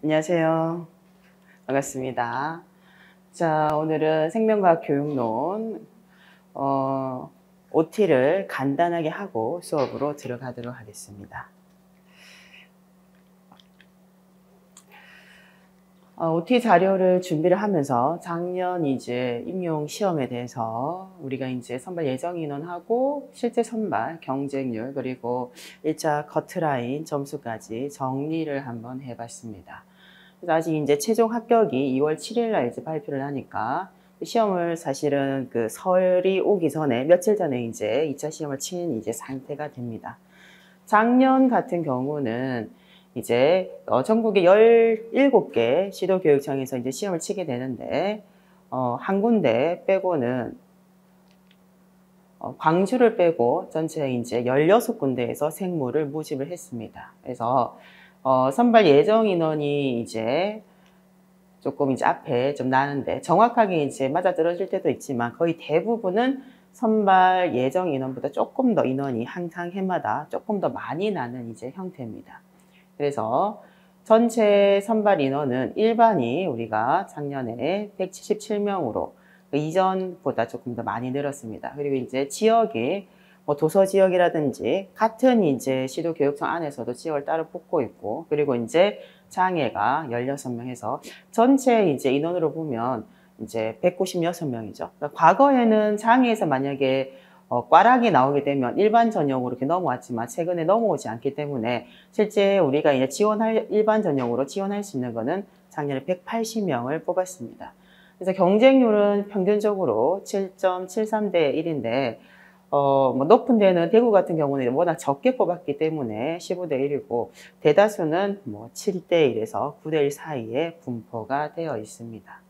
안녕하세요. 반갑습니다. 자, 오늘은 생명과학 교육론 OT를 간단하게 하고 수업으로 들어가도록 하겠습니다. OT 자료를 준비를 하면서 작년 이제 임용 시험에 대해서 우리가 이제 선발 예정 인원하고 실제 선발 경쟁률 그리고 1차 커트라인 점수까지 정리를 한번 해봤습니다. 그래서 아직 이제 최종 합격이 2월 7일 날 이제 발표를 하니까 시험을 사실은 그 설이 오기 전에 며칠 전에 이제 2차 시험을 친 이제 상태가 됩니다. 작년 같은 경우는 이제 전국에 17개 시도교육청에서 이제 시험을 치게 되는데 한 군데 빼고는 광주를 빼고 전체 이제 16군데에서 생무를 모집을 했습니다. 그래서 선발 예정 인원이 이제 조금 이제 앞에 좀 나는데 정확하게 이제 맞아떨어질 때도 있지만 거의 대부분은 선발 예정 인원보다 조금 더 인원이 항상 해마다 조금 더 많이 나는 이제 형태입니다. 그래서 전체 선발 인원은 일반이 우리가 작년에 177명으로 이전보다 조금 더 많이 늘었습니다. 그리고 이제 지역이 뭐 도서 지역이라든지 같은 이제 시도교육청 안에서도 지역을 따로 뽑고 있고 그리고 이제 장애가 16명 해서 전체 이제 인원으로 보면 이제 196명이죠. 그러니까 과거에는 장애에서 만약에 과락이 나오게 되면 일반 전형으로 이렇게 넘어왔지만 최근에 넘어오지 않기 때문에 실제 우리가 이제 일반 전형으로 지원할 수 있는 거는 작년에 180명을 뽑았습니다. 그래서 경쟁률은 평균적으로 7.73대 1인데, 뭐 높은 데는 대구 같은 경우는 워낙 적게 뽑았기 때문에 15대 1이고, 대다수는 뭐 7대 1에서 9대 1 사이에 분포가 되어 있습니다.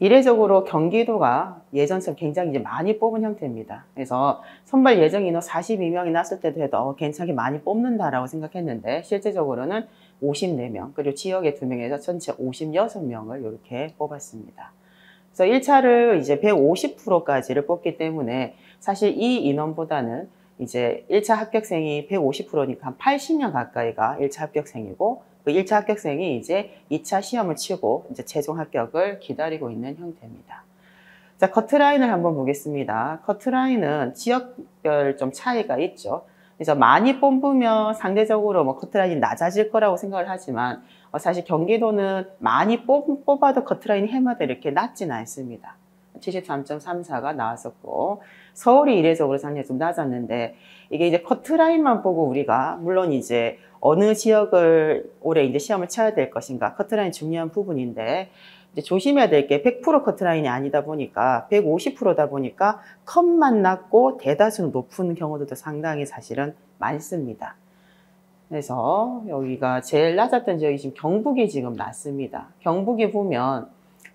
이례적으로 경기도가 예전처럼 굉장히 이제 많이 뽑은 형태입니다. 그래서 선발 예정 인원 42명이 났을 때도 해도 괜찮게 많이 뽑는다라고 생각했는데 실제적으로는 54명 그리고 지역에 2명에서 전체 56명을 이렇게 뽑았습니다. 그래서 1차를 이제 150%까지를 뽑기 때문에 사실 이 인원보다는 이제 1차 합격생이 150%니까 한 80명 가까이가 1차 합격생이고 그 1차 합격생이 이제 2차 시험을 치고 이제 최종 합격을 기다리고 있는 형태입니다. 자, 커트라인을 한번 보겠습니다. 커트라인은 지역별 좀 차이가 있죠. 그래서 많이 뽑으면 상대적으로 뭐 커트라인이 낮아질 거라고 생각을 하지만 사실 경기도는 많이 뽑아도 커트라인이 해마다 이렇게 낮지는 않습니다. 73.34가 나왔었고 서울이 이례적으로 작년에 좀 낮았는데 이게 이제 커트라인만 보고 우리가 물론 이제 어느 지역을 올해 이제 시험을 쳐야 될 것인가 커트라인 중요한 부분인데 이제 조심해야 될 게 100% 커트라인이 아니다 보니까 150%다 보니까 컷만 낮고 대다수는 높은 경우도 상당히 사실은 많습니다. 그래서 여기가 제일 낮았던 지역이 지금 경북이 지금 낮습니다. 경북이 보면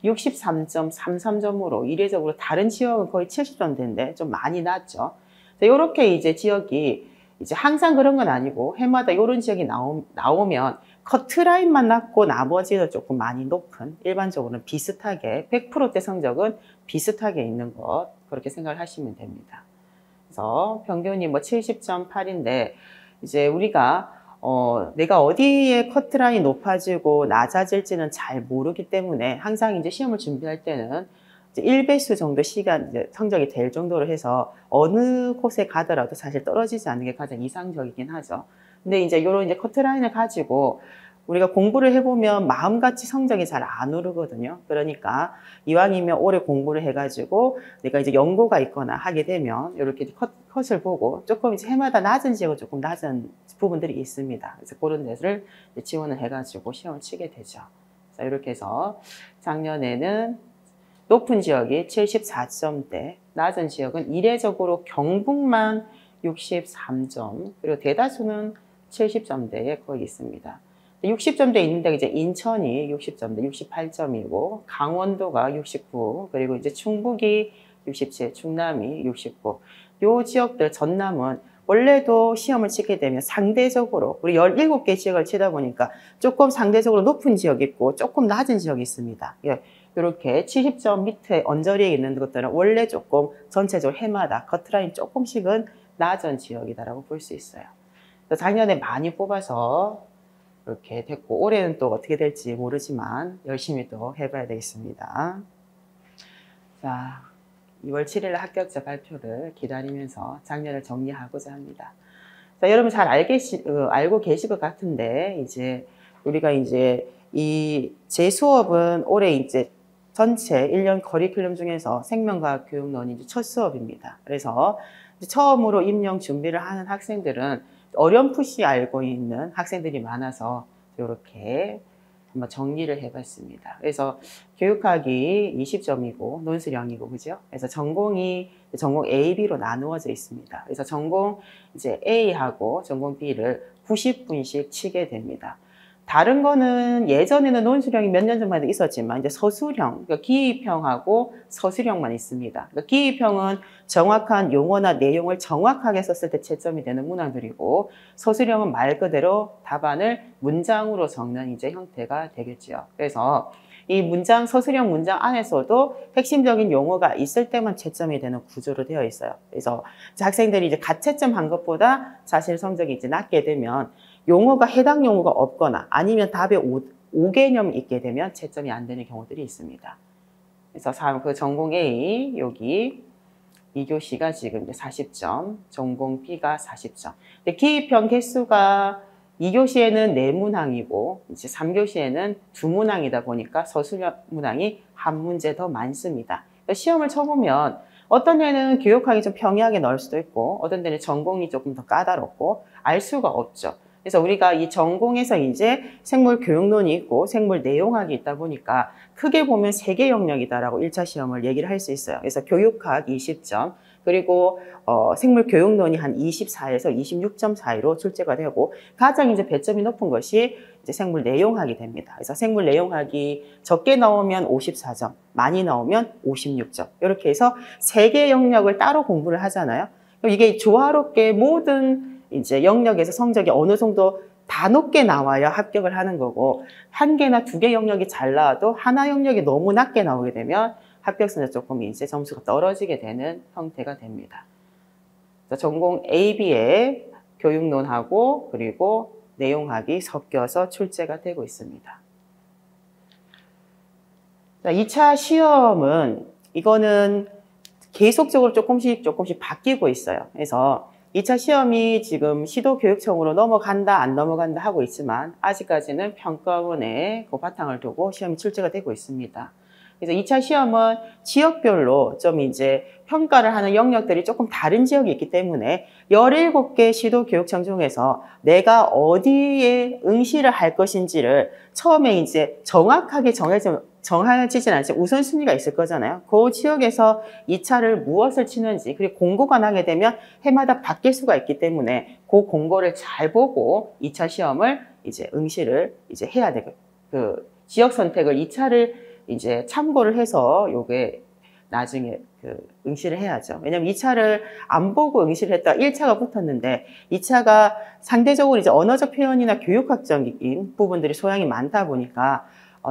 63.33점으로 이례적으로 다른 지역은 거의 70점대인데 좀 많이 낮죠. 이렇게 이제 지역이 이제 항상 그런 건 아니고 해마다 이런 지역이 나오면 커트라인만 낮고 나머지는 조금 많이 높은 일반적으로는 비슷하게 100%대 성적은 비슷하게 있는 것 그렇게 생각을 하시면 됩니다. 그래서 평균이 뭐 70.8인데 이제 우리가 내가 어디에 커트라인이 높아지고 낮아질지는 잘 모르기 때문에 항상 이제 시험을 준비할 때는 이제 1배수 정도 시간, 이제 성적이 될 정도로 해서 어느 곳에 가더라도 사실 떨어지지 않는 게 가장 이상적이긴 하죠. 근데 이제 이런 이제 커트라인을 가지고 우리가 공부를 해보면 마음같이 성적이 잘 안 오르거든요. 그러니까 이왕이면 올해 공부를 해가지고 내가 이제 연고가 있거나 하게 되면 이렇게 컷을 보고 조금 이제 해마다 낮은 지역은 조금 낮은 부분들이 있습니다. 그래서 그런 데를 지원을 해가지고 시험을 치게 되죠. 자, 이렇게 해서 작년에는 높은 지역이 74점대, 낮은 지역은 이례적으로 경북만 63점, 그리고 대다수는 70점대에 거의 있습니다. 60점대 있는데 이제 인천이 60점대 68점이고 강원도가 69 그리고 이제 충북이 67 충남이 69 요 지역들 전남은 원래도 시험을 치게 되면 상대적으로 우리 17개 지역을 치다 보니까 조금 상대적으로 높은 지역이 있고 조금 낮은 지역이 있습니다. 이렇게 70점 밑에 언저리에 있는 것들은 원래 조금 전체적으로 해마다 커트라인 조금씩은 낮은 지역이다라고 볼 수 있어요. 작년에 많이 뽑아서 이렇게 됐고, 올해는 또 어떻게 될지 모르지만 열심히 또 해봐야 되겠습니다. 자, 2월 7일 합격자 발표를 기다리면서 작년을 정리하고자 합니다. 자, 여러분 잘 알고 계실 것 같은데, 이제 우리가 이제 제 수업은 올해 이제 전체 1년 커리큘럼 중에서 생명과학 교육론이 이제 첫 수업입니다. 그래서 이제 처음으로 임용 준비를 하는 학생들은 어렴풋이 알고 있는 학생들이 많아서 이렇게 한번 정리를 해봤습니다. 그래서 교육학이 20점이고 논술 0이고 그죠? 그래서 전공 A, B로 나누어져 있습니다. 그래서 전공 이제 A하고 전공 B를 90분씩 치게 됩니다. 다른 거는 예전에는 논술형이 몇 년 전만 해도 있었지만 이제 서술형, 그러니까 기입형하고 서술형만 있습니다. 그러니까 기입형은 정확한 용어나 내용을 정확하게 썼을 때 채점이 되는 문항들이고, 서술형은 말 그대로 답안을 문장으로 적는 이제 형태가 되겠죠. 그래서 이 서술형 문장 안에서도 핵심적인 용어가 있을 때만 채점이 되는 구조로 되어 있어요. 그래서 학생들이 이제 가채점 한 것보다 자실 성적이 이제 낮게 되면 해당 용어가 없거나 아니면 답에 오개념이 있게 되면 채점이 안 되는 경우들이 있습니다. 그래서 그 전공 A, 여기 2교시가 지금 이제 40점, 전공 B가 40점. 근데 기입형 개수가 2교시에는 4문항이고, 이제 3교시에는 2문항이다 보니까 서술형 문항이 한 문제 더 많습니다. 시험을 쳐보면 어떤 데는 교육학이 좀 평이하게 나올 수도 있고, 어떤 데는 전공이 조금 더 까다롭고, 알 수가 없죠. 그래서 우리가 이 전공에서 이제 생물 교육론이 있고 생물 내용학이 있다 보니까 크게 보면 3개 영역이다라고 1차 시험을 얘기를 할 수 있어요. 그래서 교육학 20점, 그리고 생물 교육론이 한 24에서 26점 사이로 출제가 되고, 가장 이제 배점이 높은 것이 이제 생물 내용학이 됩니다. 그래서 생물 내용학이 적게 나오면 54점, 많이 나오면 56점. 이렇게 해서 3개 영역을 따로 공부를 하잖아요. 그럼 이게 조화롭게 모든 이제 영역에서 성적이 어느 정도 다 높게 나와야 합격을 하는 거고, 1개나 2개 영역이 잘 나와도 하나 영역이 너무 낮게 나오게 되면 합격선에 조금 이제 점수가 떨어지게 되는 형태가 됩니다. 전공 A, B에 교육론하고 그리고 내용학이 섞여서 출제가 되고 있습니다. 자, 2차 시험은 이거는 계속적으로 조금씩 바뀌고 있어요. 그래서 2차 시험이 지금 시도교육청으로 넘어간다 안 넘어간다 하고 있지만 아직까지는 평가원에 그 바탕을 두고 시험이 출제가 되고 있습니다. 그래서 2차 시험은 지역별로 좀 이제 평가를 하는 영역들이 조금 다른 지역이 있기 때문에 17개 시도교육청 중에서 내가 어디에 응시를 할 것인지를 처음에 이제 정확하게 정해지진 않지만 우선순위가 있을 거잖아요. 그 지역에서 2차를 무엇을 치는지, 그리고 공고가 나게 되면 해마다 바뀔 수가 있기 때문에 그 공고를 잘 보고 2차 시험을 이제 응시를 이제 해야 되고, 그 지역 선택을 2차를 이제 참고를 해서 요게 나중에 그 응시를 해야죠. 왜냐면 2차를 안 보고 응시를 했다가 1차가 붙었는데 2차가 상대적으로 이제 언어적 표현이나 교육학적인 부분들이 소양이 많다 보니까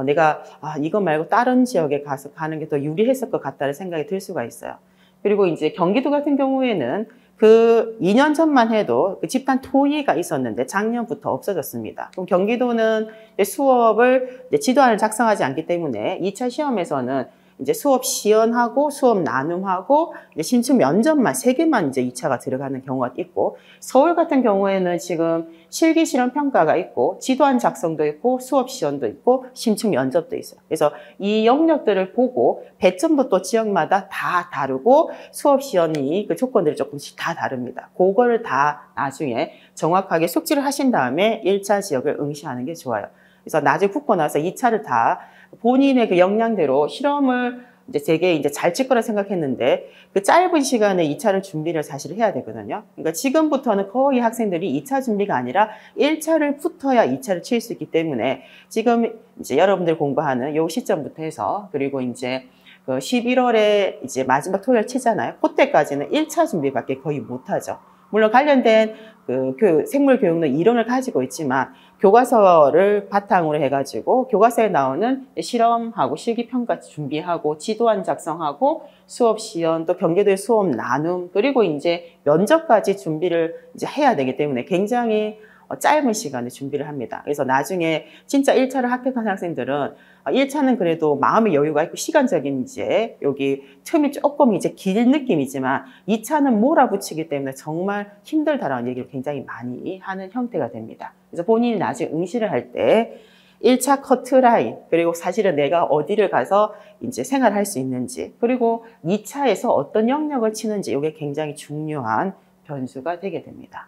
내가 이거 말고 다른 지역에 가는 게 더 유리했을 것 같다는 생각이 들 수가 있어요. 그리고 이제 경기도 같은 경우에는 그 2년 전만 해도 그 집단 토의가 있었는데 작년부터 없어졌습니다. 그럼 경기도는 수업을 지도안을 작성하지 않기 때문에 2차 시험에서는 이제 수업 시연하고 수업 나눔하고 이제 신청 면접만 3개만 이제 2차가 들어가는 경우가 있고, 서울 같은 경우에는 지금 실기 실험 평가가 있고 지도안 작성도 있고 수업 시연도 있고 신청 면접도 있어요. 그래서 이 영역들을 보고 배점도 또 지역마다 다 다르고 수업 시연이 그 조건들이 조금씩 다 다릅니다. 그거를 다 나중에 정확하게 숙지를 하신 다음에 1차 지역을 응시하는 게 좋아요. 그래서 나중에 붙고 나서 2차를 다 본인의 그 역량대로 실험을 이제 되게 이제 잘 칠 거라 생각했는데 그 짧은 시간에 2차를 준비를 사실 해야 되거든요. 그러니까 지금부터는 거의 학생들이 2차 준비가 아니라 1차를 붙어야 2차를 칠 수 있기 때문에 지금 이제 여러분들 공부하는 요 시점부터 해서, 그리고 이제 그 11월에 이제 마지막 토요일 치잖아요. 그때까지는 1차 준비밖에 거의 못하죠. 물론 관련된 그 생물교육론 이론을 가지고 있지만 교과서를 바탕으로 해가지고 교과서에 나오는 실험하고 실기평가 준비하고 지도안 작성하고 수업 시연, 또 경기도의 수업 나눔, 그리고 이제 면접까지 준비를 이제 해야 되기 때문에 굉장히 짧은 시간에 준비를 합니다. 그래서 나중에 진짜 1차를 합격한 학생들은 1차는 그래도 마음의 여유가 있고 시간적인 이제 여기 틈이 조금 이제 긴 느낌이지만 2차는 몰아붙이기 때문에 정말 힘들다라는 얘기를 굉장히 많이 하는 형태가 됩니다. 그래서 본인이 나중에 응시를 할 때 1차 커트라인, 그리고 사실은 내가 어디를 가서 이제 생활할 수 있는지, 그리고 2차에서 어떤 영역을 치는지, 이게 굉장히 중요한 변수가 되게 됩니다.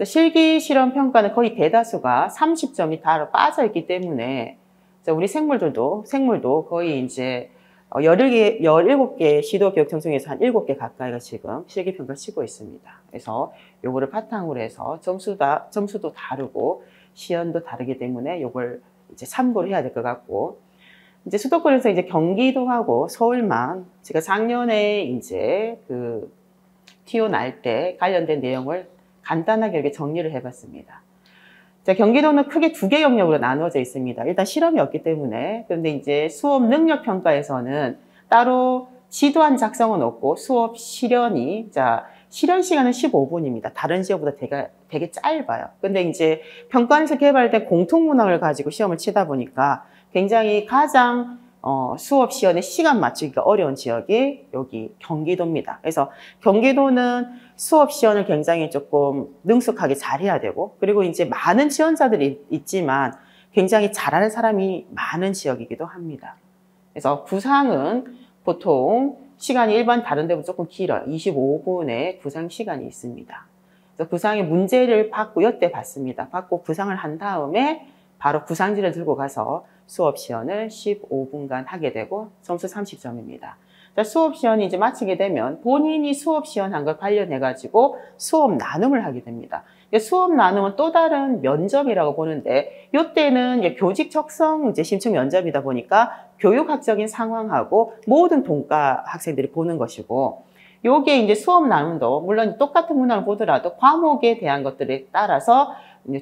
실기 실험 평가는 거의 대다수가 30점이 다 빠져 있기 때문에 우리 생물도 거의 이제 17개 시도 교육청 중에서 한 7개 가까이가 지금 실기 평가를 치고 있습니다. 그래서 요거를 바탕으로 해서 점수도 다르고 시연도 다르기 때문에 요걸 이제 참고를 해야 될 것 같고, 이제 수도권에서 이제 경기도하고 서울만 제가 작년에 이제 그 TO 날 때 관련된 내용을 간단하게 이렇게 정리를 해봤습니다. 자, 경기도는 크게 2개 영역으로 나누어져 있습니다. 일단 실험이 없기 때문에. 그런데 이제 수업 능력 평가에서는 따로 지도안 작성은 없고 수업 실연이, 자, 실현 시간은 15분입니다. 다른 지역보다 되게 짧아요. 근데 이제 평가원에서 개발된 공통문항을 가지고 시험을 치다 보니까 굉장히 가장 수업 시연에 시간 맞추기가 어려운 지역이 여기 경기도입니다. 그래서 경기도는 수업 시연을 굉장히 조금 능숙하게 잘해야 되고, 그리고 이제 많은 지원자들이 있지만 굉장히 잘하는 사람이 많은 지역이기도 합니다. 그래서 구상은 보통 시간이 일반 다른 데보다 조금 길어요. 25분의 구상 시간이 있습니다. 그래서 구상의 문제를 받고 엿대 받습니다. 받고 구상을 한 다음에 바로 구상지를 들고 가서 수업 시연을 15분간 하게 되고 점수 30점입니다. 수업 시연이 이제 마치게 되면 본인이 수업 시연한 것 관련해가지고 수업 나눔을 하게 됩니다. 수업 나눔은 또 다른 면접이라고 보는데, 이때는 교직 적성 이제 심층 면접이다 보니까 교육학적인 상황하고 모든 동과 학생들이 보는 것이고, 요게 이제 수업 나눔도 물론 똑같은 문항을 보더라도 과목에 대한 것들에 따라서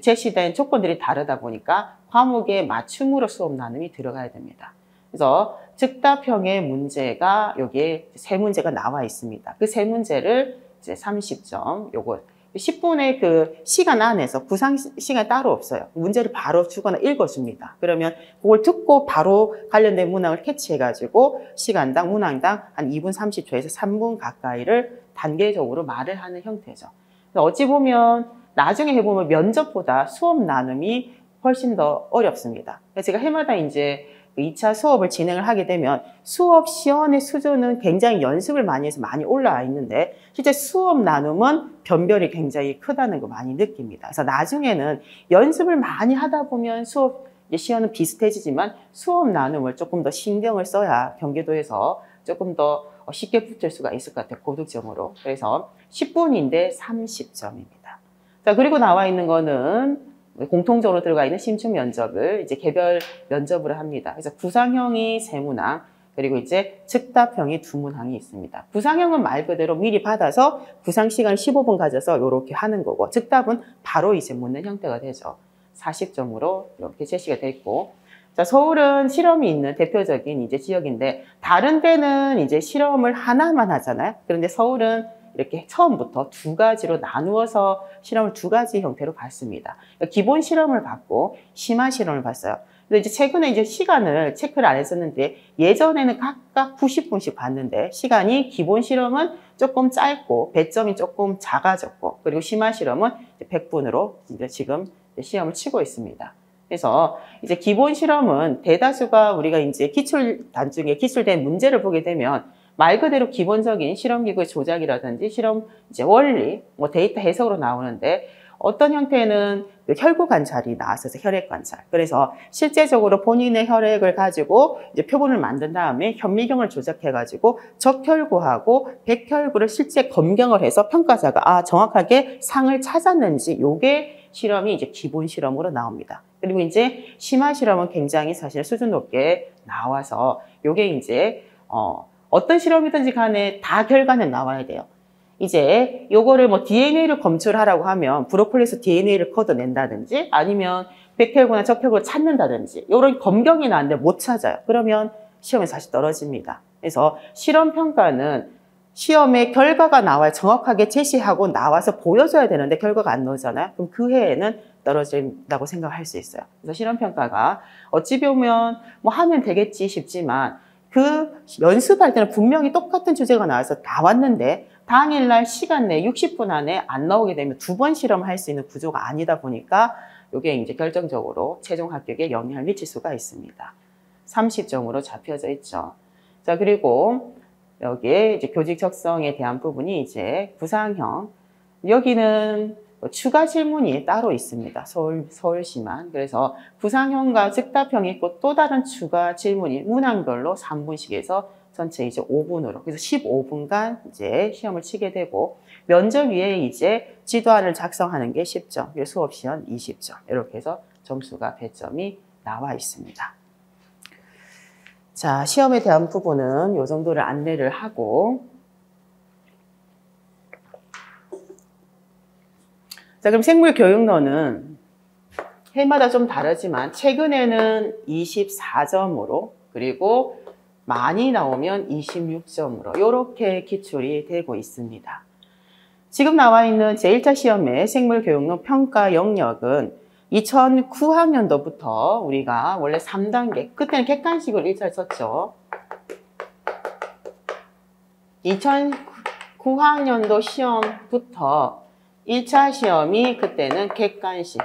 제시된 조건들이 다르다 보니까 과목에 맞춤으로 수업 나눔이 들어가야 됩니다. 그래서 즉답형의 문제가 여기에 3문제가 나와 있습니다. 그 3문제를 이제 30점, 요거 10분의 그 시간 안에서 구상 시간 따로 없어요. 문제를 바로 주거나 읽어줍니다. 그러면 그걸 듣고 바로 관련된 문항을 캐치해가지고 시간당 문항당 한 2분 30초에서 3분 가까이를 단계적으로 말을 하는 형태죠. 어찌 보면 나중에 해보면 면접보다 수업 나눔이 훨씬 더 어렵습니다. 제가 해마다 이제 2차 수업을 진행을 하게 되면 수업 시연의 수준은 굉장히 연습을 많이 해서 많이 올라와 있는데, 실제 수업 나눔은 변별이 굉장히 크다는 거 많이 느낍니다. 그래서 나중에는 연습을 많이 하다 보면 수업 시연은 비슷해지지만 수업 나눔을 조금 더 신경을 써야 경기도에서 조금 더 쉽게 붙을 수가 있을 것 같아요. 고득점으로. 그래서 10분인데 30점입니다. 자, 그리고 나와 있는 거는 공통적으로 들어가 있는 심층 면접을 이제 개별 면접을 합니다. 그래서 구상형이 3문항, 그리고 이제 즉답형이 2문항이 있습니다. 구상형은 말 그대로 미리 받아서 구상 시간을 15분 가져서 이렇게 하는 거고, 즉답은 바로 이제 묻는 형태가 되죠. 40점으로 이렇게 제시가 돼 있고, 자, 서울은 실험이 있는 대표적인 이제 지역인데, 다른 데는 이제 실험을 하나만 하잖아요. 그런데 서울은 이렇게 처음부터 2가지로 나누어서 실험을 2가지 형태로 봤습니다. 그러니까 기본 실험을 봤고 심화 실험을 봤어요. 근데 이제 최근에 이제 시간을 체크를 안 했었는데, 예전에는 각각 90분씩 봤는데 시간이 기본 실험은 조금 짧고 배점이 조금 작아졌고, 그리고 심화 실험은 100분으로 이제 지금 시험을 치고 있습니다. 그래서 이제 기본 실험은 대다수가 우리가 이제 기출 단중에 기출된 문제를 보게 되면 말 그대로 기본적인 실험기구의 조작이라든지 실험 이제 원리, 뭐 데이터 해석으로 나오는데, 어떤 형태는 그 혈구 관찰이 나왔어서 혈액 관찰. 그래서 실제적으로 본인의 혈액을 가지고 이제 표본을 만든 다음에 현미경을 조작해가지고 적혈구하고 백혈구를 실제 검경을 해서 평가자가 정확하게 상을 찾았는지, 요게 실험이 이제 기본 실험으로 나옵니다. 그리고 이제 심화 실험은 굉장히 사실 수준 높게 나와서 요게 이제 어떤 실험이든지 간에 다 결과는 나와야 돼요. 이제 요거를 뭐 DNA를 검출하라고 하면 브로콜리에서 DNA를 걷어낸다든지 아니면 백혈구나 적혈구를 찾는다든지 이런 검경이 나왔는데 못 찾아요. 그러면 시험에 사실 떨어집니다. 그래서 실험 평가는 시험에 결과가 나와야 정확하게 제시하고 나와서 보여줘야 되는데 결과가 안 나오잖아요. 그럼 그 해에는 떨어진다고 생각할 수 있어요. 그래서 실험평가가 어찌 보면 뭐 하면 되겠지 싶지만 그 연습할 때는 분명히 똑같은 주제가 나왔는데 당일날 시간 내 60분 안에 안 나오게 되면 2번 실험할 수 있는 구조가 아니다 보니까 이게 이제 결정적으로 최종 합격에 영향을 미칠 수가 있습니다. 30점으로 잡혀져 있죠. 자, 그리고 여기에 이제 교직 적성에 대한 부분이 이제 구상형. 여기는 추가 질문이 따로 있습니다. 서울시만. 그래서 구상형과 즉답형이 있고 또 다른 추가 질문이 문항별로 3분씩 해서 전체 이제 5분으로. 그래서 15분간 이제 시험을 치게 되고 면접 위에 이제 지도안을 작성하는 게 10점, 그리고 수업 시간 20점. 이렇게 해서 점수가 배점이 나와 있습니다. 자, 시험에 대한 부분은 이 정도를 안내를 하고, 자, 그럼 생물교육론은 해마다 좀 다르지만 최근에는 24점으로 그리고 많이 나오면 26점으로 이렇게 기출이 되고 있습니다. 지금 나와 있는 제1차 시험의 생물교육론 평가 영역은 2009학년도부터 우리가 원래 3단계, 그때는 객관식으로 1차를 쳤죠. 2009학년도 시험부터 1차 시험이 그때는 객관식,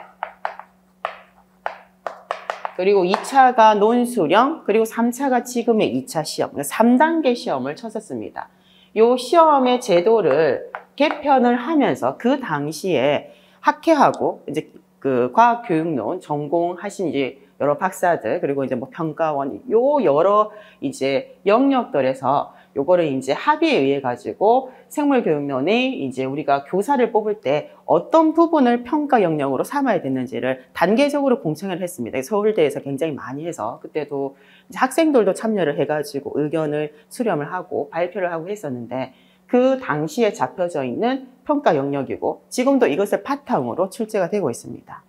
그리고 2차가 논술형, 그리고 3차가 지금의 2차 시험, 3단계 시험을 쳤었습니다. 이 시험의 제도를 개편을 하면서 그 당시에 학회하고 이제 그 과학교육론 전공하신 이제 여러 박사들, 그리고 이제 뭐 평가원, 요 여러 이제 영역들에서 요거를 이제 합의에 의해 가지고 생물교육론에 이제 우리가 교사를 뽑을 때 어떤 부분을 평가 영역으로 삼아야 되는지를 단계적으로 공청회를 했습니다. 서울대에서 굉장히 많이 해서 그때도 이제 학생들도 참여를 해가지고 의견을 수렴을 하고 발표를 하고 했었는데 그 당시에 잡혀져 있는 평가 영역이고 지금도 이것을 바탕으로 출제가 되고 있습니다.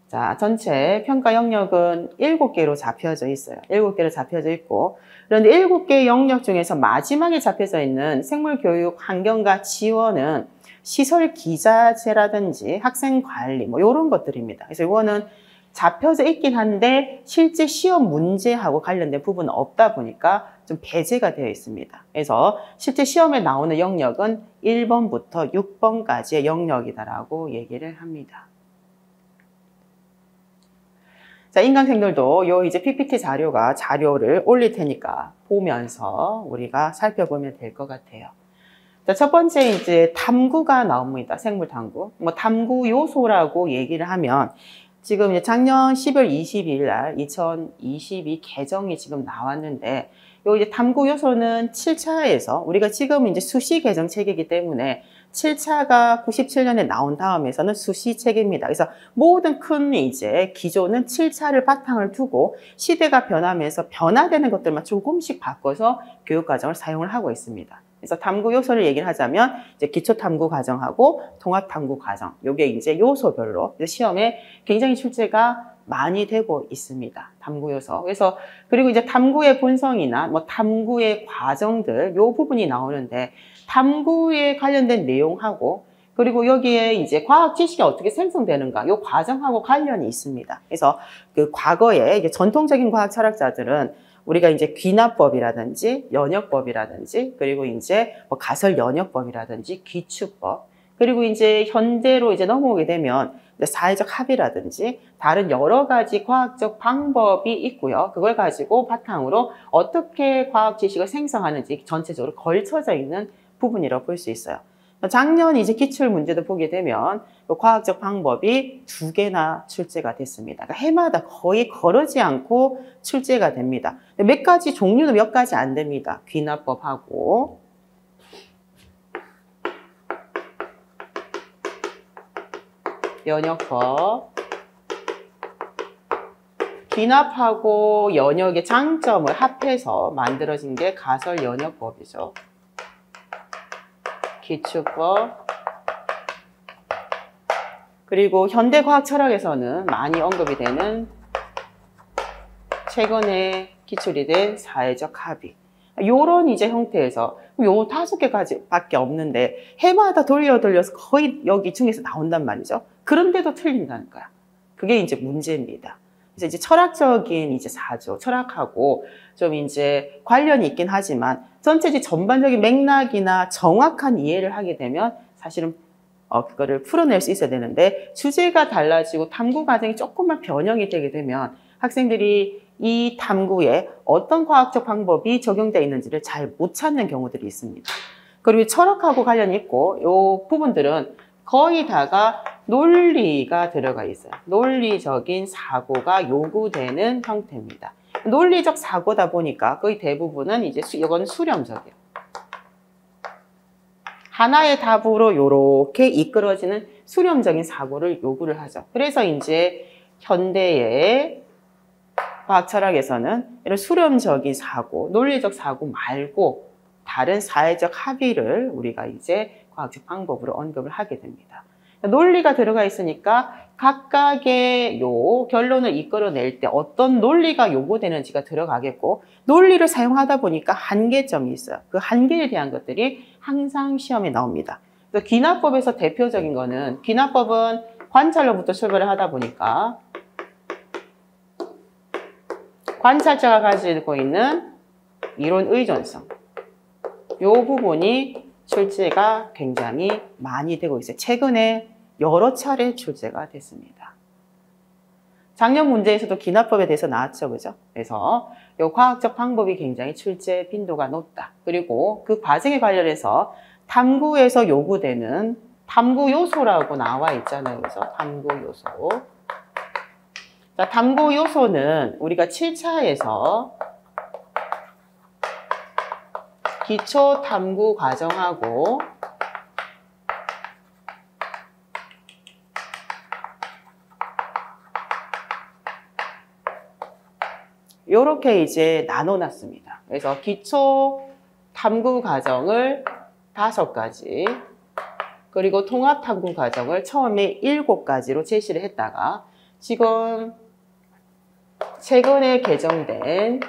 자, 전체 평가 영역은 7개로 잡혀져 있어요. 7개로 잡혀져 있고, 그런데 7개 영역 중에서 마지막에 잡혀져 있는 생물교육 환경과 지원은 시설 기자재라든지 학생 관리 뭐 이런 것들입니다. 그래서 이거는 잡혀져 있긴 한데 실제 시험 문제하고 관련된 부분은 없다 보니까 좀 배제가 되어 있습니다. 그래서 실제 시험에 나오는 영역은 1번부터 6번까지의 영역이다라고 얘기를 합니다. 자, 인강생들도 요 이제 PPT 자료를 올릴 테니까 보면서 우리가 살펴보면 될 것 같아요. 자, 첫 번째 이제 탐구가 나옵니다. 생물 탐구. 뭐 탐구 요소라고 얘기를 하면 지금 이제 작년 10월 22일 날 2022 개정이 지금 나왔는데 요 이제 탐구 요소는 7차에서 우리가 지금 이제 수시 개정 체계이기 때문에 7차가 97년에 나온 다음에서는 수시 체계입니다. 그래서 모든 큰 이제 기조는 7차를 바탕을 두고 시대가 변하면서 변화되는 것들만 조금씩 바꿔서 교육과정을 사용을 하고 있습니다. 그래서 탐구 요소를 얘기를 하자면 이제 기초 탐구 과정하고 통합 탐구 과정, 요게 이제 요소별로 시험에 굉장히 출제가 많이 되고 있습니다. 탐구 요소. 그래서 그리고 이제 탐구의 본성이나 뭐 탐구의 과정들 요 부분이 나오는데 탐구에 관련된 내용하고 그리고 여기에 이제 과학 지식이 어떻게 생성되는가 요 과정하고 관련이 있습니다. 그래서 그 과거에 이제 전통적인 과학 철학자들은 우리가 이제 귀납법이라든지 연역법이라든지 그리고 이제 뭐 가설 연역법이라든지 기축법 그리고 이제 현대로 이제 넘어오게 되면 사회적 합의라든지 다른 여러 가지 과학적 방법이 있고요. 그걸 가지고 바탕으로 어떻게 과학 지식을 생성하는지 전체적으로 걸쳐져 있는 부분이라고 볼 수 있어요. 작년 이제 기출 문제도 보게 되면 과학적 방법이 2개나 출제가 됐습니다. 그러니까 해마다 거의 거르지 않고 출제가 됩니다. 몇 가지 종류는 몇 가지 안 됩니다. 귀납법하고 연역법. 귀납하고 연역의 장점을 합해서 만들어진 게 가설 연역법이죠. 기축법. 그리고 현대과학 철학에서는 많이 언급이 되는 최근에 기출이 된 사회적 합의. 요런 이제 형태에서 요 5개까지밖에 없는데 해마다 돌려서 거의 여기 중에서 나온단 말이죠. 그런데도 틀린다는 거야. 그게 이제 문제입니다. 그래서 이제 철학적인 이제 사조, 철학하고 좀 이제 관련이 있긴 하지만 전체적 전반적인 맥락이나 정확한 이해를 하게 되면 사실은 그거를 풀어낼 수 있어야 되는데 주제가 달라지고 탐구 과정이 조금만 변형이 되게 되면 학생들이 이 탐구에 어떤 과학적 방법이 적용되어 있는지를 잘 못 찾는 경우들이 있습니다. 그리고 철학하고 관련이 있고 이 부분들은 거의 다가 논리가 들어가 있어요. 논리적인 사고가 요구되는 형태입니다. 논리적 사고다 보니까 거의 대부분은 이제 이건 수렴적이에요. 하나의 답으로 이렇게 이끌어지는 수렴적인 사고를 요구를 하죠. 그래서 이제 현대의 과학 철학에서는 이런 수렴적인 사고, 논리적 사고 말고 다른 사회적 합의를 우리가 이제 과학적 방법으로 언급을 하게 됩니다. 논리가 들어가 있으니까 각각의 요 결론을 이끌어낼 때 어떤 논리가 요구되는지가 들어가겠고 논리를 사용하다 보니까 한계점이 있어요. 그 한계에 대한 것들이 항상 시험에 나옵니다. 그래서 귀납법에서 대표적인 거는 귀납법은 관찰로부터 출발을 하다 보니까 관찰자가 가지고 있는 이론 의존성 이 부분이 출제가 굉장히 많이 되고 있어요. 최근에 여러 차례 출제가 됐습니다. 작년 문제에서도 귀납법에 대해서 나왔죠. 그죠? 그래서 이 과학적 방법이 굉장히 출제 빈도가 높다. 그리고 그 과정에 관련해서 탐구에서 요구되는 탐구 요소라고 나와 있잖아요. 그죠? 탐구 요소. 자, 탐구 요소는 우리가 7차에서 기초 탐구 과정하고 이렇게 이제 나눠놨습니다. 그래서 기초 탐구 과정을 5가지, 그리고 통합 탐구 과정을 처음에 7가지로 제시를 했다가 지금 최근에 개정된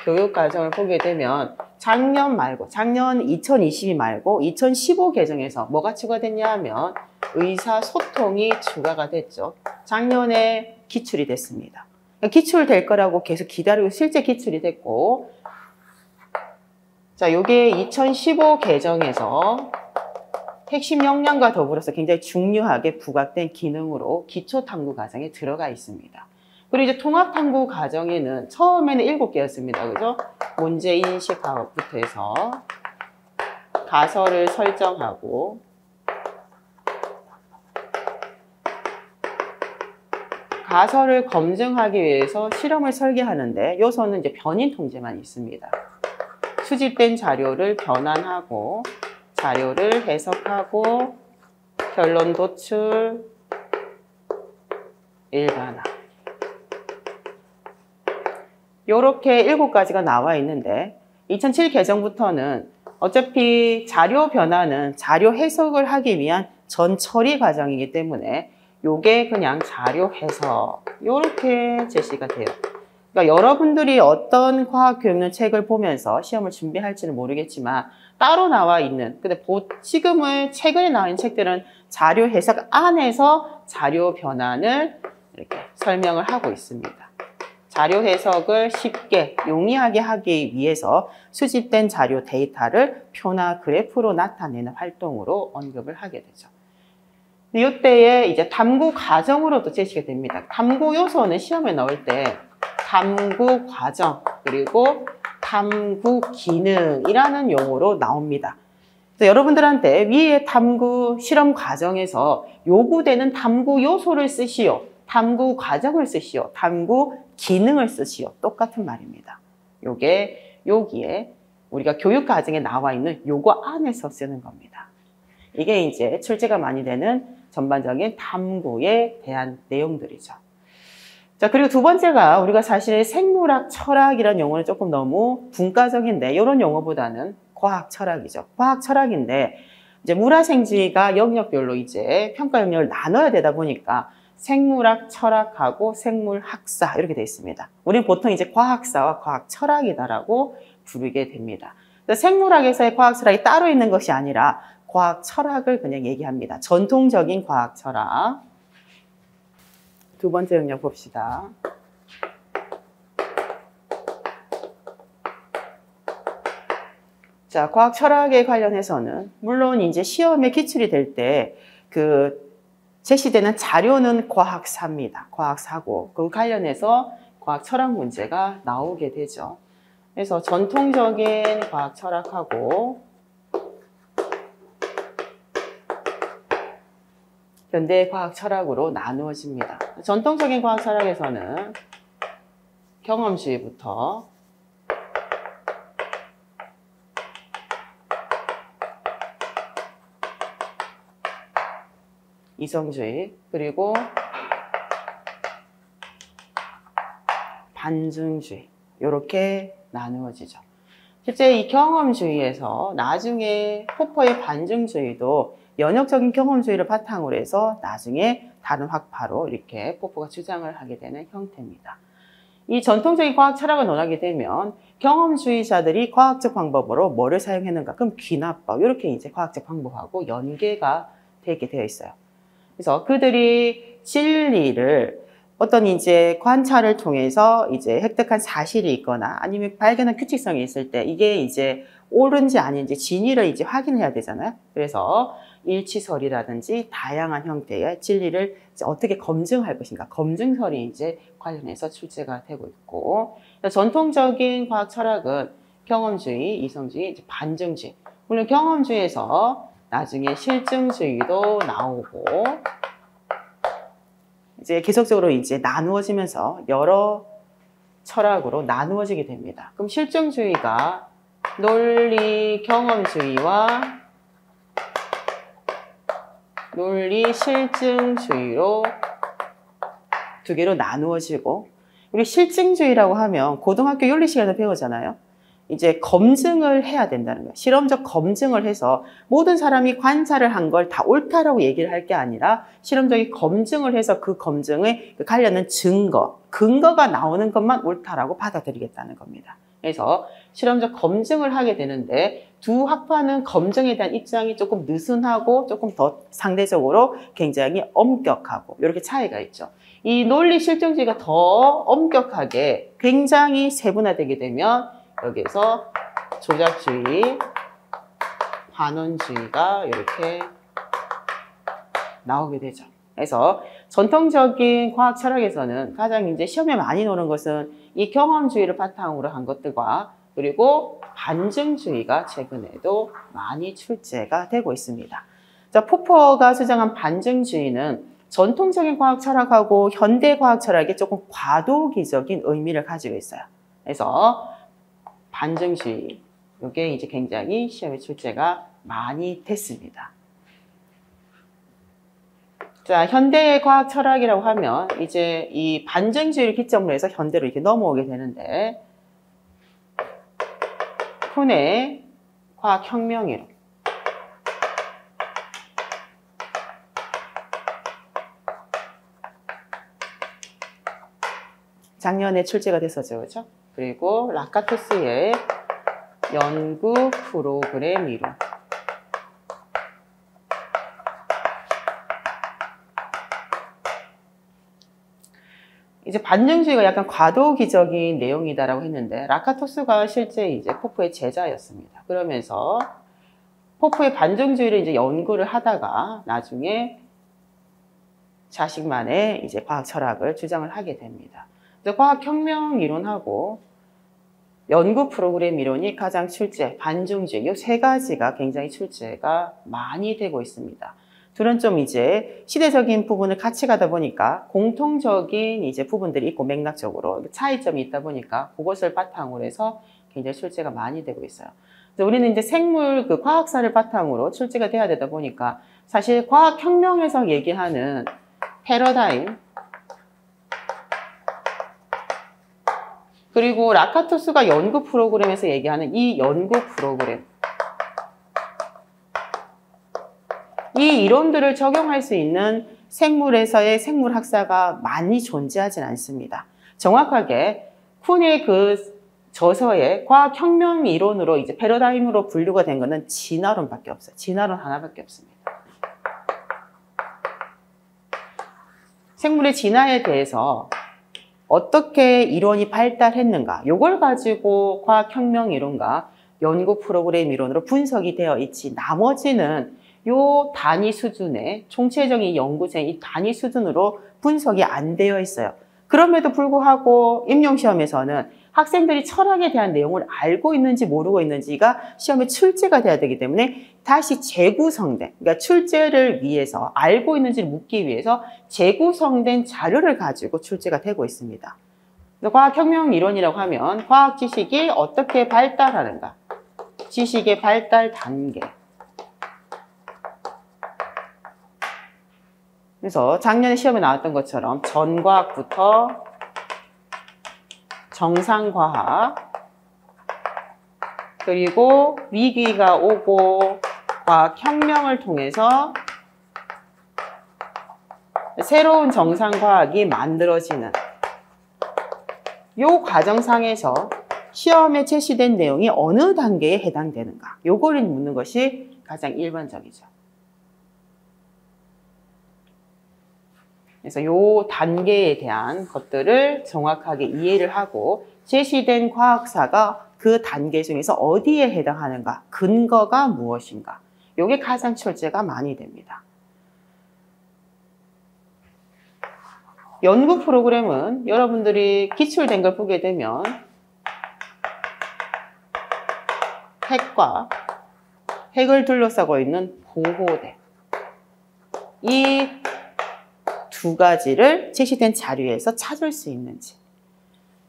교육 과정을 보게 되면 작년 2022 말고 2015 개정에서 뭐가 추가됐냐 하면 의사소통이 추가가 됐죠. 작년에 기출이 됐습니다. 기출될 거라고 계속 기다리고 실제 기출이 됐고, 자, 요게 2015 개정에서 핵심 역량과 더불어서 굉장히 중요하게 부각된 기능으로 기초 탐구 과정에 들어가 있습니다. 그리고 이제 통합 탐구 과정에는 처음에는 7개였습니다. 그죠? 문제 인식부터 해서 가설을 설정하고 가설을 검증하기 위해서 실험을 설계하는데 요소는 이제 변인 통제만 있습니다. 수집된 자료를 변환하고 자료를 해석하고 결론 도출, 일반화. 이렇게 7가지가 나와 있는데 2007 개정부터는 어차피 자료 변화는 자료 해석을 하기 위한 전 처리 과정이기 때문에 요게 그냥 자료 해석 이렇게 제시가 돼요. 그러니까 여러분들이 어떤 과학교육론 책을 보면서 시험을 준비할지는 모르겠지만 따로 나와 있는, 근데 지금은 최근에 나와 있는 책들은 자료 해석 안에서 자료 변환을 이렇게 설명을 하고 있습니다. 자료 해석을 쉽게 용이하게 하기 위해서 수집된 자료 데이터를 표나 그래프로 나타내는 활동으로 언급을 하게 되죠. 이때에 이제 탐구 과정으로도 제시가 됩니다. 탐구 요소는 시험에 나올 때 탐구 과정 그리고 탐구 기능이라는 용어로 나옵니다. 그래서 여러분들한테 위에 탐구 실험 과정에서 요구되는 탐구 요소를 쓰시오, 탐구 과정을 쓰시오, 탐구 기능을 쓰시오. 똑같은 말입니다. 요게 여기에 우리가 교육 과정에 나와 있는 요거 안에서 쓰는 겁니다. 이게 이제 출제가 많이 되는 전반적인 탐구에 대한 내용들이죠. 자, 그리고 두 번째가 우리가 사실 생물학, 철학이라는 용어는 조금 너무 분과적인데 이런 용어보다는 과학 철학이죠. 과학 철학인데 이제 물화생지가 영역별로 이제 평가 영역을 나눠야 되다 보니까 생물학, 철학하고 생물학사 이렇게 되어 있습니다. 우리는 보통 이제 과학사와 과학 철학이다라고 부르게 됩니다. 생물학에서의 과학 철학이 따로 있는 것이 아니라 과학 철학을 그냥 얘기합니다. 전통적인 과학 철학. 두 번째 영역 봅시다. 자, 과학 철학에 관련해서는 물론 이제 시험에 기출이 될 때 제시되는 자료는 과학사입니다. 과학사고. 그 관련해서 과학 철학 문제가 나오게 되죠. 그래서 전통적인 과학 철학하고 현대 과학 철학으로 나누어집니다. 전통적인 과학 철학에서는 경험주의부터 이성주의, 그리고 반증주의, 이렇게 나누어지죠. 실제 이 경험주의에서 나중에 포퍼의 반증주의도 연역적인 경험주의를 바탕으로 해서 나중에 다른 학파로 이렇게 포퍼가 주장을 하게 되는 형태입니다. 이 전통적인 과학 철학을 논하게 되면 경험주의자들이 과학적 방법으로 뭐를 사용했는가? 그럼 귀납법, 이렇게 이제 과학적 방법하고 연계가 되게 되어 있어요. 그래서 그들이 진리를 어떤 이제 관찰을 통해서 이제 획득한 사실이 있거나 아니면 발견한 규칙성이 있을 때 이게 이제 옳은지 아닌지 진위를 이제 확인해야 되잖아요. 그래서 일치설이라든지 다양한 형태의 진리를 이제 어떻게 검증할 것인가, 검증설이 이제 관련해서 출제가 되고 있고, 전통적인 과학 철학은 경험주의, 이성주의, 이제 반증주의. 물론 경험주의에서 나중에 실증주의도 나오고 이제 계속적으로 이제 나누어지면서 여러 철학으로 나누어지게 됩니다. 그럼 실증주의가 논리 경험주의와 논리 실증주의로 두 개로 나누어지고, 우리 실증주의라고 하면 고등학교 윤리 시간에 배우잖아요. 이제 검증을 해야 된다는 거예요. 실험적 검증을 해서 모든 사람이 관찰을 한 걸 다 옳다라고 얘기를 할 게 아니라 실험적인 검증을 해서 그 검증에 관련된 근거가 나오는 것만 옳다라고 받아들이겠다는 겁니다. 그래서 실험적 검증을 하게 되는데 두 학파는 검증에 대한 입장이 조금 느슨하고 조금 더 상대적으로 굉장히 엄격하고 이렇게 차이가 있죠. 이 논리 실증주의가 더 엄격하게 굉장히 세분화되게 되면 여기에서 조작주의, 반원주의가 이렇게 나오게 되죠. 그래서 전통적인 과학 철학에서는 가장 이제 시험에 많이 나오는 것은 이 경험주의를 바탕으로 한 것들과 그리고 반증주의가 최근에도 많이 출제가 되고 있습니다. 자, 포퍼가 주장한 반증주의는 전통적인 과학 철학하고 현대 과학 철학에 조금 과도기적인 의미를 가지고 있어요. 그래서 반증주의, 이게 이제 굉장히 시험에 출제가 많이 됐습니다. 자, 현대의 과학 철학이라고 하면 이제 이 반증주의를 기점으로 해서 현대로 이렇게 넘어오게 되는데, 쿤의 과학혁명이론, 작년에 출제가 됐었죠, 그렇죠? 그리고 라카토스의 연구 프로그램 이론, 이제 반증주의가 약간 과도기적인 내용이다라고 했는데 라카토스가 실제 이제 포프의 제자였습니다. 그러면서 포프의 반증주의를 이제 연구를 하다가 나중에 자식만의 이제 과학 철학을 주장을 하게 됩니다. 그래서 과학혁명 이론하고 연구 프로그램 이론이 가장 출제, 반증주의, 이 세 가지가 굉장히 출제가 많이 되고 있습니다. 둘은 좀 이제 시대적인 부분을 같이 가다 보니까 공통적인 이제 부분들이 있고 맥락적으로 차이점이 있다 보니까 그것을 바탕으로 해서 굉장히 출제가 많이 되고 있어요. 그래서 우리는 이제 생물 과학사를 바탕으로 출제가 돼야 되다 보니까 사실 과학혁명에서 얘기하는 패러다임, 그리고 라카토스가 연구 프로그램에서 얘기하는 이 연구 프로그램, 이 이론들을 적용할 수 있는 생물에서의 생물학사가 많이 존재하진 않습니다. 정확하게 쿤의 저서에 과학혁명 이론으로 이제 패러다임으로 분류가 된 거는 진화론밖에 없어요. 진화론 하나밖에 없습니다. 생물의 진화에 대해서 어떻게 이론이 발달했는가, 이걸 가지고 과학혁명 이론과 연구 프로그램 이론으로 분석이 되어 있지, 나머지는 요 단위 수준의 총체적인 연구생 이 단위 수준으로 분석이 안 되어 있어요. 그럼에도 불구하고 임용시험에서는 학생들이 철학에 대한 내용을 알고 있는지 모르고 있는지가 시험에 출제가 돼야 되기 때문에 다시 재구성된, 그러니까 출제를 위해서 알고 있는지를 묻기 위해서 재구성된 자료를 가지고 출제가 되고 있습니다. 과학혁명 이론이라고 하면 과학 지식이 어떻게 발달하는가, 지식의 발달 단계. 그래서 작년에 시험에 나왔던 것처럼 전과학부터 정상과학, 그리고 위기가 오고 과학혁명을 통해서 새로운 정상과학이 만들어지는 이 과정상에서 시험에 제시된 내용이 어느 단계에 해당되는가, 요거를 묻는 것이 가장 일반적이죠. 그래서 요 단계에 대한 것들을 정확하게 이해를 하고 제시된 과학사가 그 단계 중에서 어디에 해당하는가, 근거가 무엇인가, 요게 가장 출제가 많이 됩니다. 연구 프로그램은 여러분들이 기출된 걸 보게 되면 핵을 둘러싸고 있는 보호대, 이 두 가지를 제시된 자료에서 찾을 수 있는지,